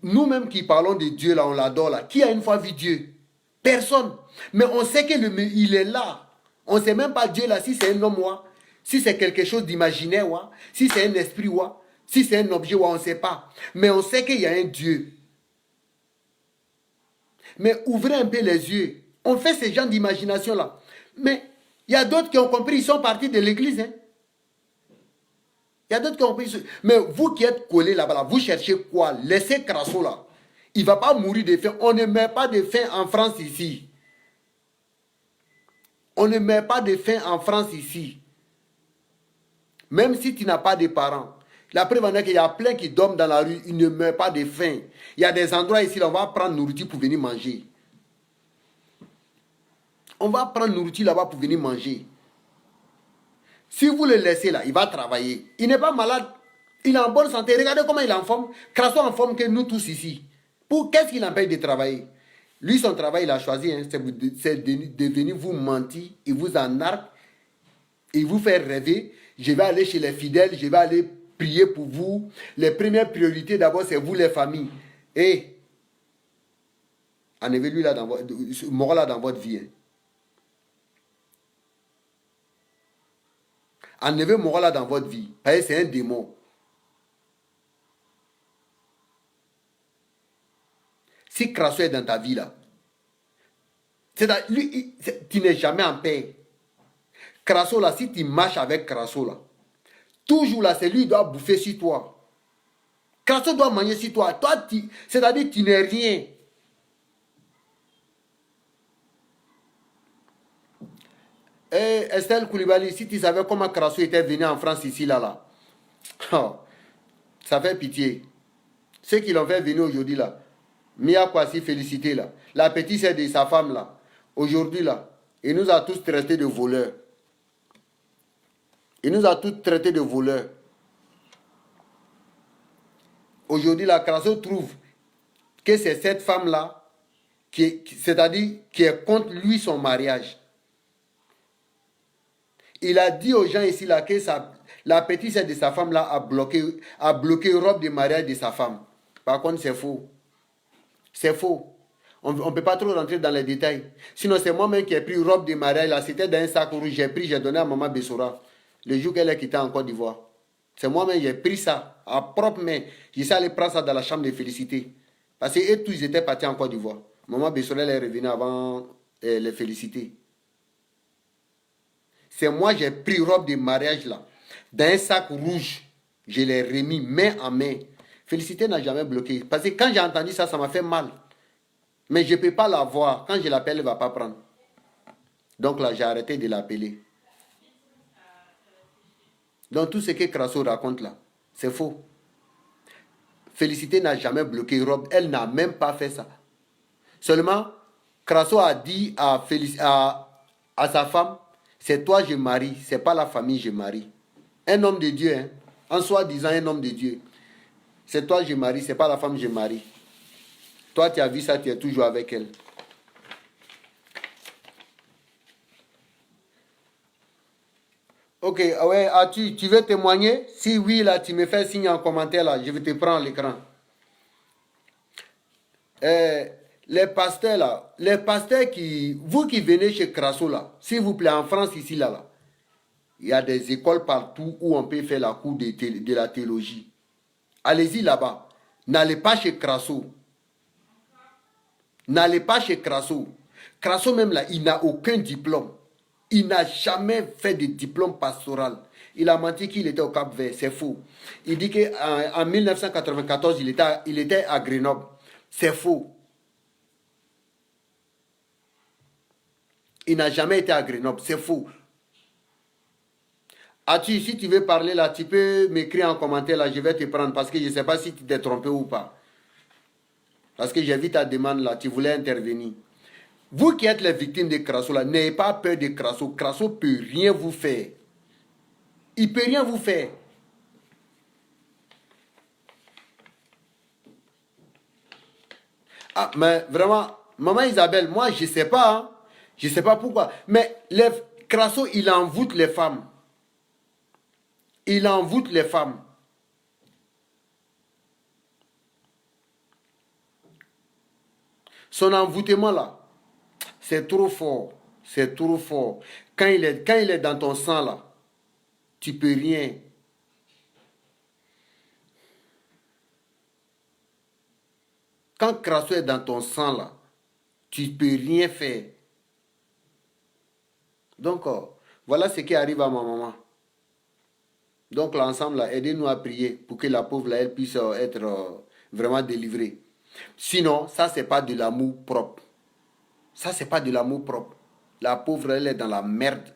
Nous-mêmes qui parlons de Dieu, là, on l'adore, là. Qui a une fois vu Dieu? Personne. Mais on sait qu'il est là. On ne sait même pas Dieu, là, si c'est un homme, ou si c'est quelque chose d'imaginaire, ou si c'est un esprit, ou si c'est un objet, on ne sait pas. Mais on sait qu'il y a un Dieu. Mais ouvrez un peu les yeux. On fait ce genre d'imagination-là. Mais il y a d'autres qui ont compris, ils sont partis de l'église. Hein. Il y a d'autres qui ont compris. Mais vous qui êtes collés là-bas, vous cherchez quoi? Laissez Crasso là. Il ne va pas mourir de faim. On ne meurt pas de faim en France ici. On ne meurt pas de faim en France ici. Même si tu n'as pas de parents. La preuve en est qu'il y a plein qui dorment dans la rue, ils ne meurent pas de faim. Il y a des endroits ici, là, on va prendre nourriture pour venir manger. On va prendre nourriture là-bas pour venir manger. Si vous le laissez là, il va travailler. Il n'est pas malade. Il est en bonne santé. Regardez comment il est en forme. Crasso en forme que nous tous ici. Qu'est-ce qui l'empêche de travailler? Lui, son travail, il a choisi. Hein, c'est de venir vous mentir. Il vous enarque. Il vous fait rêver. Je vais aller chez les fidèles. Je vais aller prier pour vous. Les premières priorités, d'abord, c'est vous, les familles. Et enlevez-lui là, mort là dans votre vie. Hein. Enlevez mort là dans votre vie. Parce que c'est un démon. Si Crasso est dans ta vie là, tu n'es jamais en paix. Crasso là, si tu marches avec Crasso là, toujours là, c'est lui qui doit bouffer sur toi. Crasso doit manger sur toi. Toi, c'est-à-dire tu n'es rien. Eh, Estelle Koulibaly, si tu savais comment Crasso était venu en France ici, là. Oh, ça fait pitié. Ceux qui l'ont fait venir aujourd'hui, là. Mia Kwasi, félicité, là. La petite, c'est de sa femme, là. Aujourd'hui, là. Il nous a tous traités de voleurs. Il nous a tous traités de voleurs. Aujourd'hui, la Crasso trouve que c'est cette femme-là, c'est-à-dire qui est contre lui son mariage. Il a dit aux gens ici là que la petite sœur de sa femme là a bloqué robe de mariage de sa femme. Par contre, c'est faux. C'est faux. On ne peut pas trop rentrer dans les détails. Sinon, c'est moi-même qui ai pris robe de mariage là. C'était dans un sac rouge. J'ai donné à maman Bessora le jour qu'elle est quittée en Côte d'Ivoire. C'est moi-même, j'ai pris ça à propre main. J'ai essayé d'aller prendre ça dans la chambre de Félicité. Parce qu'eux tous, ils étaient partis en Côte d'Ivoire. Maman Bessora, elle est revenue avant les Félicités. C'est moi, j'ai pris robe de mariage là. Dans un sac rouge. Je l'ai remis main en main. Félicité n'a jamais bloqué. Parce que quand j'ai entendu ça, ça m'a fait mal. Mais je ne peux pas la voir. Quand je l'appelle, elle ne va pas prendre. Donc là, j'ai arrêté de l'appeler. Donc tout ce que Crasso raconte là, c'est faux. Félicité n'a jamais bloqué robe. Elle n'a même pas fait ça. Seulement, Crasso a dit à sa femme, c'est toi je marie, c'est pas la famille je marie. Un homme de Dieu, hein, en soi disant un homme de Dieu. C'est toi je marie, c'est pas la femme je marie. Toi tu as vu ça, tu es toujours avec elle. Ok, ouais, tu veux témoigner? Si oui, là, tu me fais signe en commentaire, là, je vais te prendre l'écran. Les pasteurs, là, vous qui venez chez Crasso, là, s'il vous plaît, en France, ici, là, il y a des écoles partout où on peut faire la cour de la théologie. Allez-y là-bas. N'allez pas chez Crasso. N'allez pas chez Crasso. Crasso, même là, il n'a aucun diplôme. Il n'a jamais fait de diplôme pastoral. Il a menti qu'il était au Cap-Vert. C'est faux. Il dit qu'en 1994, il était à Grenoble. C'est faux. Il n'a jamais été à Grenoble. C'est faux. Si tu veux parler là, tu peux m'écrire en commentaire là. Je vais te prendre parce que je ne sais pas si tu t'es trompé ou pas. Parce que j'ai vu ta demande là. Tu voulais intervenir. Vous qui êtes les victimes de Crasso, là, n'ayez pas peur de Crasso. Crasso ne peut rien vous faire. Il ne peut rien vous faire. Ah, mais vraiment, maman Isabelle, moi, je ne sais pas. Hein. Je ne sais pas pourquoi. Mais Crasso, il envoûte les femmes. Il envoûte les femmes. Son envoûtement là, c'est trop fort. C'est trop fort. Quand il est dans ton sang là, tu peux rien. Quand Crasso est dans ton sang là, tu peux rien faire. Donc, voilà ce qui arrive à ma maman. Donc, l'ensemble là, aidez-nous à prier pour que la pauvre là, elle puisse être vraiment délivrée. Sinon, ça, c'est pas de l'amour propre. Ça, c'est pas de l'amour propre. La pauvre, elle est dans la merde.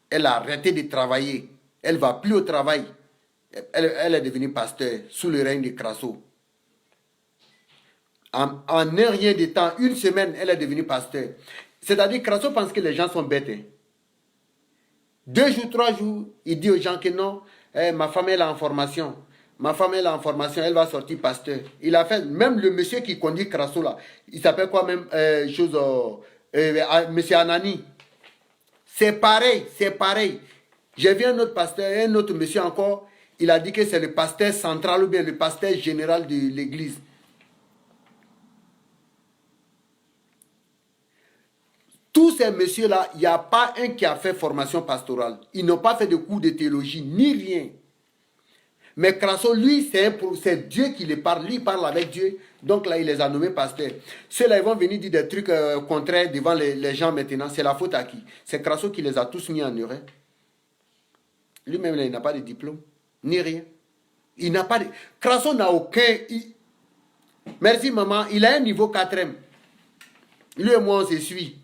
Elle a arrêté de travailler. Elle ne va plus au travail. Elle est devenue pasteur sous le règne de Crasso. En un rien de temps, une semaine, elle est devenue pasteur. C'est-à-dire, Crasso pense que les gens sont bêtes. Hein. 2 jours, 3 jours, il dit aux gens que non, ma femme elle est en formation. Ma femme elle est en formation, elle va sortir pasteur. Il a fait, même le monsieur qui conduit Crasso là, il s'appelle quoi même, monsieur Anani. C'est pareil, c'est pareil. J'ai vu un autre pasteur, un autre monsieur encore, il a dit que c'est le pasteur central ou bien le pasteur général de l'église. Tous ces messieurs-là, il n'y a pas un qui a fait formation pastorale. Ils n'ont pas fait de cours de théologie, ni rien. Mais Crasso, lui, c'est Dieu qui les parle. Lui, il parle avec Dieu. Donc là, il les a nommés pasteurs. Ceux-là, ils vont venir dire des trucs contraires devant les gens maintenant. C'est la faute à qui? C'est Crasso qui les a tous mis en erreur. Lui-même, il n'a pas de diplôme, ni rien. Il n'a pas de... Crasso n'a aucun... Merci, maman. Il a un niveau 4e. Lui et moi, on se suit.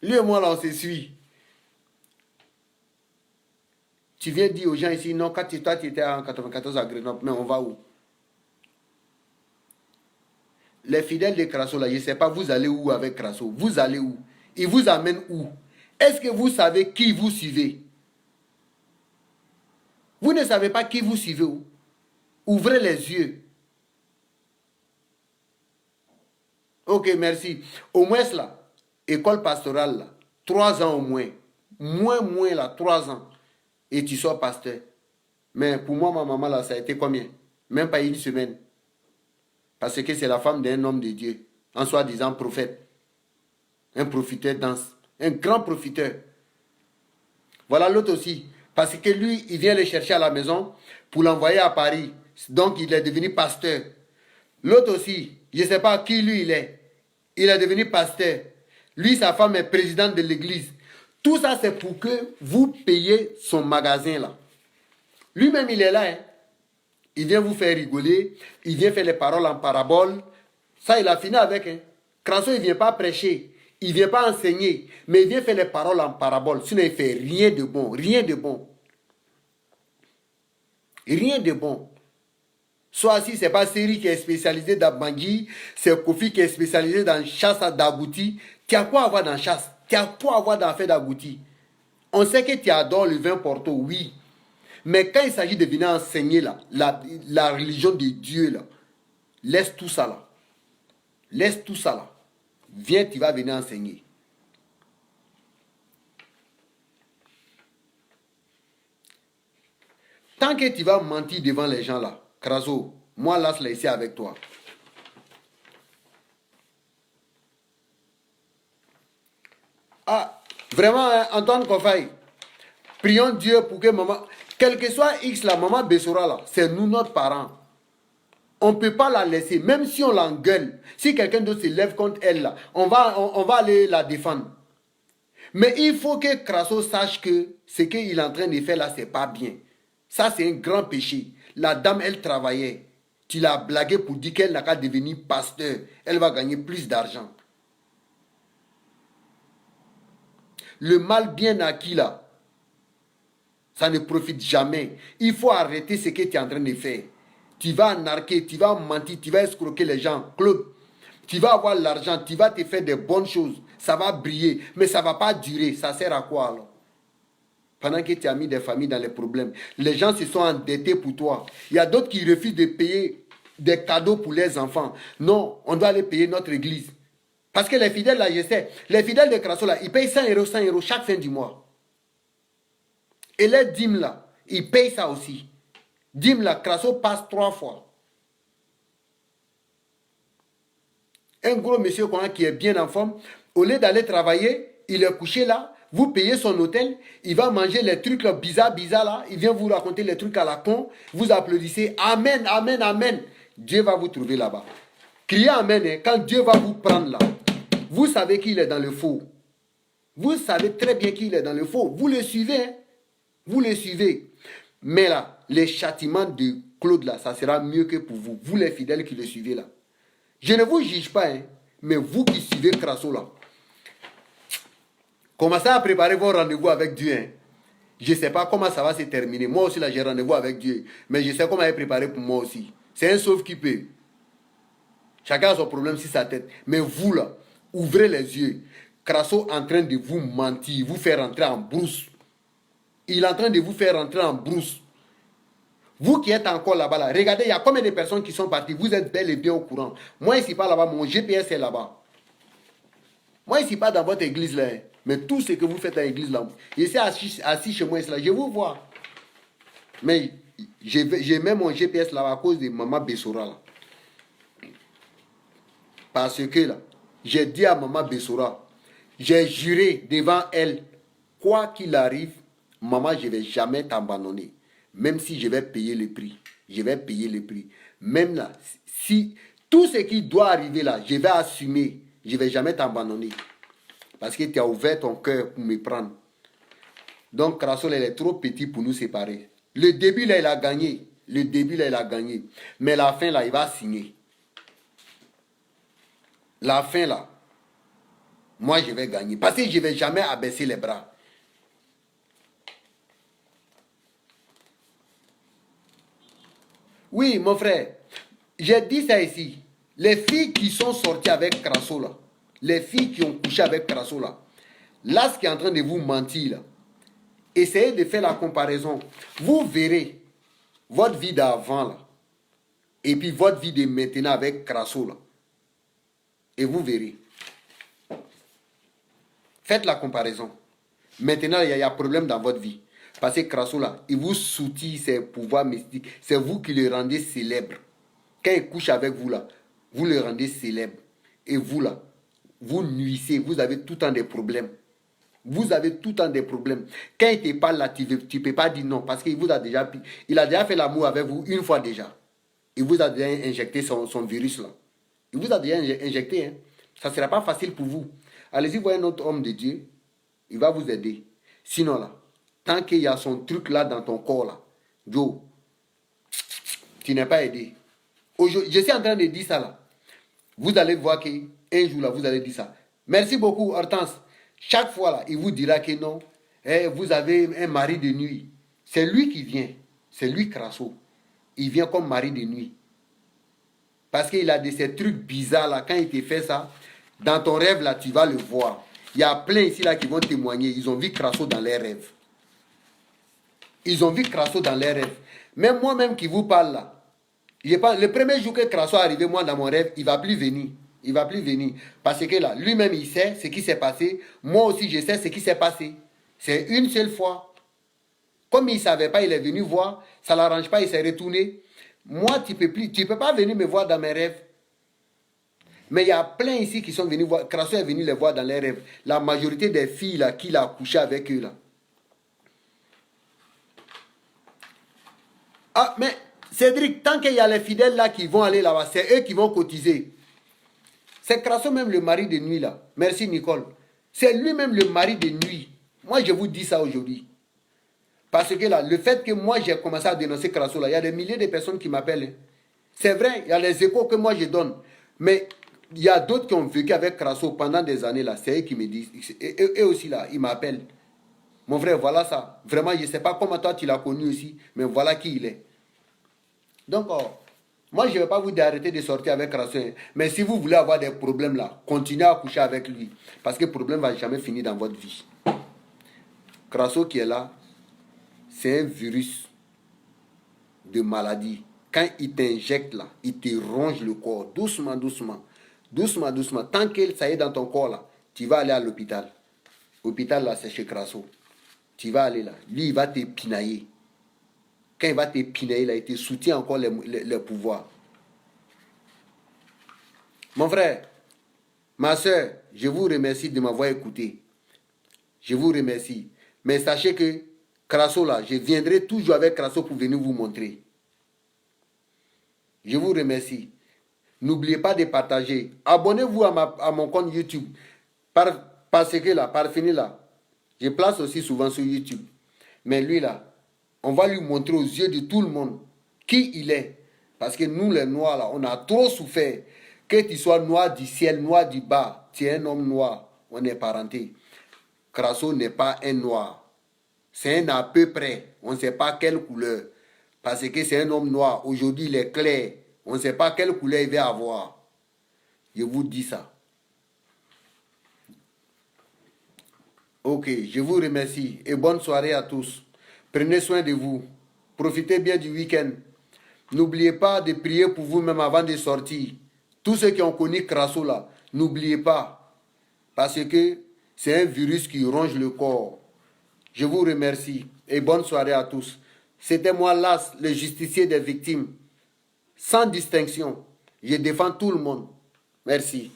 Lui et moi, là, on se suit. Tu viens dire aux gens ici, non, quand toi, tu étais en 94 à Grenoble, mais on va où? Les fidèles de Crasso, là, je ne sais pas, vous allez où avec Crasso? Vous allez où? Il vous amène où? Est-ce que vous savez qui vous suivez? Vous ne savez pas qui vous suivez où? Ouvrez les yeux. Ok, merci. Au moins là, école pastorale là, 3 ans au moins. Moins là, 3 ans. Et tu sors pasteur. Mais pour moi, ma maman là, ça a été combien? Même pas une semaine. Parce que c'est la femme d'un homme de Dieu. En soi-disant prophète. Un profiteur dense. Un grand profiteur. Voilà l'autre aussi. Parce que lui, il vient le chercher à la maison pour l'envoyer à Paris. Donc, il est devenu pasteur. L'autre aussi, je ne sais pas qui lui il est. Il est devenu pasteur. Lui, sa femme est présidente de l'église. Tout ça, c'est pour que vous payiez son magasin là. Lui-même, il est là. Hein. Il vient vous faire rigoler. Il vient faire les paroles en parabole. Ça, il a fini avec. Hein. Crasso, il ne vient pas prêcher. Il ne vient pas enseigner. Mais il vient faire les paroles en parabole. Sinon, il ne fait rien de bon. Rien de bon. Rien de bon. Soit si ce n'est pas Seri qui est spécialisé dans Bangui, c'est Kofi qui est spécialisé dans chasse d'agouti. Tu as quoi avoir dans chasse? Tu as quoi avoir dans fait d'agouti? On sait que tu adores le vin Porto, oui. Mais quand il s'agit de venir enseigner là, la religion de Dieu, là, laisse tout ça là. Laisse tout ça là. Viens, tu vas venir enseigner. Tant que tu vas mentir devant les gens là, Crasso, moi là, je l'ai ici avec toi. Ah, vraiment, hein, Antoine Kofaï, prions Dieu pour que maman, quel que soit X, la maman Bessora là, c'est nous notre parent. On ne peut pas la laisser, même si on l'engueule. Si quelqu'un d'autre se lève contre elle là, on va aller la défendre. Mais il faut que Crasso sache que ce qu'il est en train de faire là, c'est pas bien. Ça, c'est un grand péché. La dame, elle travaillait. Tu l'as blagué pour dire qu'elle n'a qu'à devenir pasteur. Elle va gagner plus d'argent. Le mal bien acquis là, ça ne profite jamais. Il faut arrêter ce que tu es en train de faire. Tu vas narquer, tu vas mentir, tu vas escroquer les gens. Claude, tu vas avoir l'argent, tu vas te faire des bonnes choses. Ça va briller, mais ça ne va pas durer. Ça sert à quoi alors? Pendant que tu as mis des familles dans les problèmes. Les gens se sont endettés pour toi. Il y a d'autres qui refusent de payer des cadeaux pour les enfants. Non, on doit aller payer notre église. Parce que les fidèles là, je sais, les fidèles de Crasso là, ils payent 100 euros chaque fin du mois. Et les dîmes là, ils payent ça aussi. Dîmes là, Crasso passe 3 fois. Un gros monsieur qui est bien en forme, au lieu d'aller travailler, il est couché là. Vous payez son hôtel, il va manger les trucs là, bizarres là, il vient vous raconter les trucs à la con, vous applaudissez, amen, amen, amen. Dieu va vous trouver là-bas. Criez amen, hein, quand Dieu va vous prendre là, vous savez qu'il est dans le faux. Vous savez très bien qu'il est dans le faux. Vous le suivez, hein, vous le suivez. Mais là, les châtiments de Claude là, ça sera mieux que pour vous, vous les fidèles qui le suivez là. Je ne vous juge pas, hein, mais vous qui suivez Crasso là, commencez à préparer vos rendez-vous avec Dieu. Hein. Je ne sais pas comment ça va se terminer. Moi aussi, là, j'ai rendez-vous avec Dieu. Mais je sais comment il est préparé pour moi aussi. C'est un sauve qui peut. Chacun a son problème sur sa tête. Mais vous, là, ouvrez les yeux. Crasso est en train de vous mentir, vous faire rentrer en brousse. Il est en train de vous faire rentrer en brousse. Vous qui êtes encore là-bas, là, regardez, il y a combien de personnes qui sont parties. Vous êtes bel et bien au courant. Moi, ici, pas là-bas, mon GPS est là-bas. Moi, ici, pas dans votre église, là. Mais tout ce que vous faites dans l'église là, je suis assis chez moi, je vous vois. Mais j'ai même mon GPS là à cause de maman Bessora là. Parce que là, j'ai dit à maman Bessora, j'ai juré devant elle, quoi qu'il arrive, maman, je ne vais jamais t'abandonner. Même si je vais payer le prix. Je vais payer le prix. Même là, si tout ce qui doit arriver là, je vais assumer. Je ne vais jamais t'abandonner. Parce que tu as ouvert ton cœur pour me prendre. Donc, Krasso, il est trop petit pour nous séparer. Le début, là, il a gagné. Le début, là, il a gagné. Mais la fin, là, il va signer. La fin, là, moi, je vais gagner. Parce que je ne vais jamais abaisser les bras. Oui, mon frère, j'ai dit ça ici. Les filles qui sont sorties avec Krasso, là, les filles qui ont couché avec Krasso, là, ce qui est en train de vous mentir, là, essayez de faire la comparaison. Vous verrez votre vie d'avant, là, et puis votre vie de maintenant avec Krasso, là. Et vous verrez. Faites la comparaison. Maintenant, il y a problème dans votre vie. Parce que Krasso, là, il vous soutient ses pouvoirs mystiques. C'est vous qui le rendez célèbre. Quand il couche avec vous, là, vous le rendez célèbre. Et vous, là, vous nuisez. Vous avez tout le temps des problèmes. Vous avez tout le temps des problèmes. Quand il te parle là, tu ne peux pas dire non. Parce qu'il a déjà fait l'amour avec vous une fois déjà. Il vous a déjà injecté son virus là. Il vous a déjà injecté. Hein. Ça ne sera pas facile pour vous. Allez-y, voyez un autre homme de Dieu. Il va vous aider. Sinon là, tant qu'il y a son truc là dans ton corps là, Joe, tu n'es pas aidé. Je suis en train de dire ça là. Vous allez voir qu'un jour là, vous allez dire ça. Merci beaucoup, Hortense. Chaque fois là, il vous dira que non, vous avez un mari de nuit. C'est lui qui vient. C'est lui, Krasso. Il vient comme mari de nuit. Parce qu'il a de ces trucs bizarres là. Quand il te fait ça, dans ton rêve là, tu vas le voir. Il y a plein ici là qui vont témoigner. Ils ont vu Krasso dans leurs rêves. Ils ont vu Krasso dans leurs rêves. Même moi-même qui vous parle là. Le premier jour que Krasso est arrivé, moi dans mon rêve, il ne va plus venir. Il ne va plus venir. Parce que là, lui-même, il sait ce qui s'est passé. Moi aussi, je sais ce qui s'est passé. C'est une seule fois. Comme il ne savait pas, il est venu voir. Ça ne l'arrange pas, il s'est retourné. Moi, tu ne peux pas venir me voir dans mes rêves. Mais il y a plein ici qui sont venus voir. Krasso est venu les voir dans les rêves. La majorité des filles là, qu'il a couché avec eux là. Ah, mais Cédric, tant qu'il y a les fidèles là qui vont aller là-bas, c'est eux qui vont cotiser. C'est Krasso même le mari de nuit là. Merci Nicole. C'est lui-même le mari de nuit. Moi, je vous dis ça aujourd'hui. Parce que là, le fait que moi, j'ai commencé à dénoncer Krasso là, il y a des milliers de personnes qui m'appellent. C'est vrai, il y a les échos que moi je donne. Mais il y a d'autres qui ont vécu avec Krasso pendant des années là. C'est eux qui me disent. Et aussi là, ils m'appellent. Mon frère, voilà ça. Vraiment, je ne sais pas comment toi tu l'as connu aussi, mais voilà qui il est. Donc, moi, je ne vais pas vous dire d'arrêter de sortir avec Krasso. Mais si vous voulez avoir des problèmes là, continuez à coucher avec lui. Parce que le problème ne va jamais finir dans votre vie. Krasso qui est là, c'est un virus de maladie. Quand il t'injecte là, il te ronge le corps doucement, doucement. Doucement, doucement. Tant que ça est dans ton corps là, tu vas aller à l'hôpital. L'hôpital là, c'est chez Krasso. Tu vas aller là. Lui, il va te pinailler. Quand il va te pinailler là, il te soutient encore les pouvoirs. Mon frère, ma soeur, je vous remercie de m'avoir écouté. Je vous remercie. Mais sachez que Krasso là, je viendrai toujours avec Krasso pour venir vous montrer. Je vous remercie. N'oubliez pas de partager. Abonnez-vous à mon compte YouTube. Parce que là, par finir là, je place aussi souvent sur YouTube. Mais lui là, on va lui montrer aux yeux de tout le monde qui il est. Parce que nous les noirs là, on a trop souffert. Que tu sois noir du ciel, noir du bas, tu es un homme noir, on est parenté. Krasso n'est pas un noir. C'est un à peu près. On ne sait pas quelle couleur. Parce que c'est un homme noir. Aujourd'hui, il est clair. On ne sait pas quelle couleur il va avoir. Je vous dis ça. Ok, je vous remercie. Et bonne soirée à tous. Prenez soin de vous. Profitez bien du week-end. N'oubliez pas de prier pour vous-même avant de sortir. Tous ceux qui ont connu Krasso là, n'oubliez pas. Parce que c'est un virus qui ronge le corps. Je vous remercie. Et bonne soirée à tous. C'était moi, Las, le justicier des victimes. Sans distinction. Je défends tout le monde. Merci.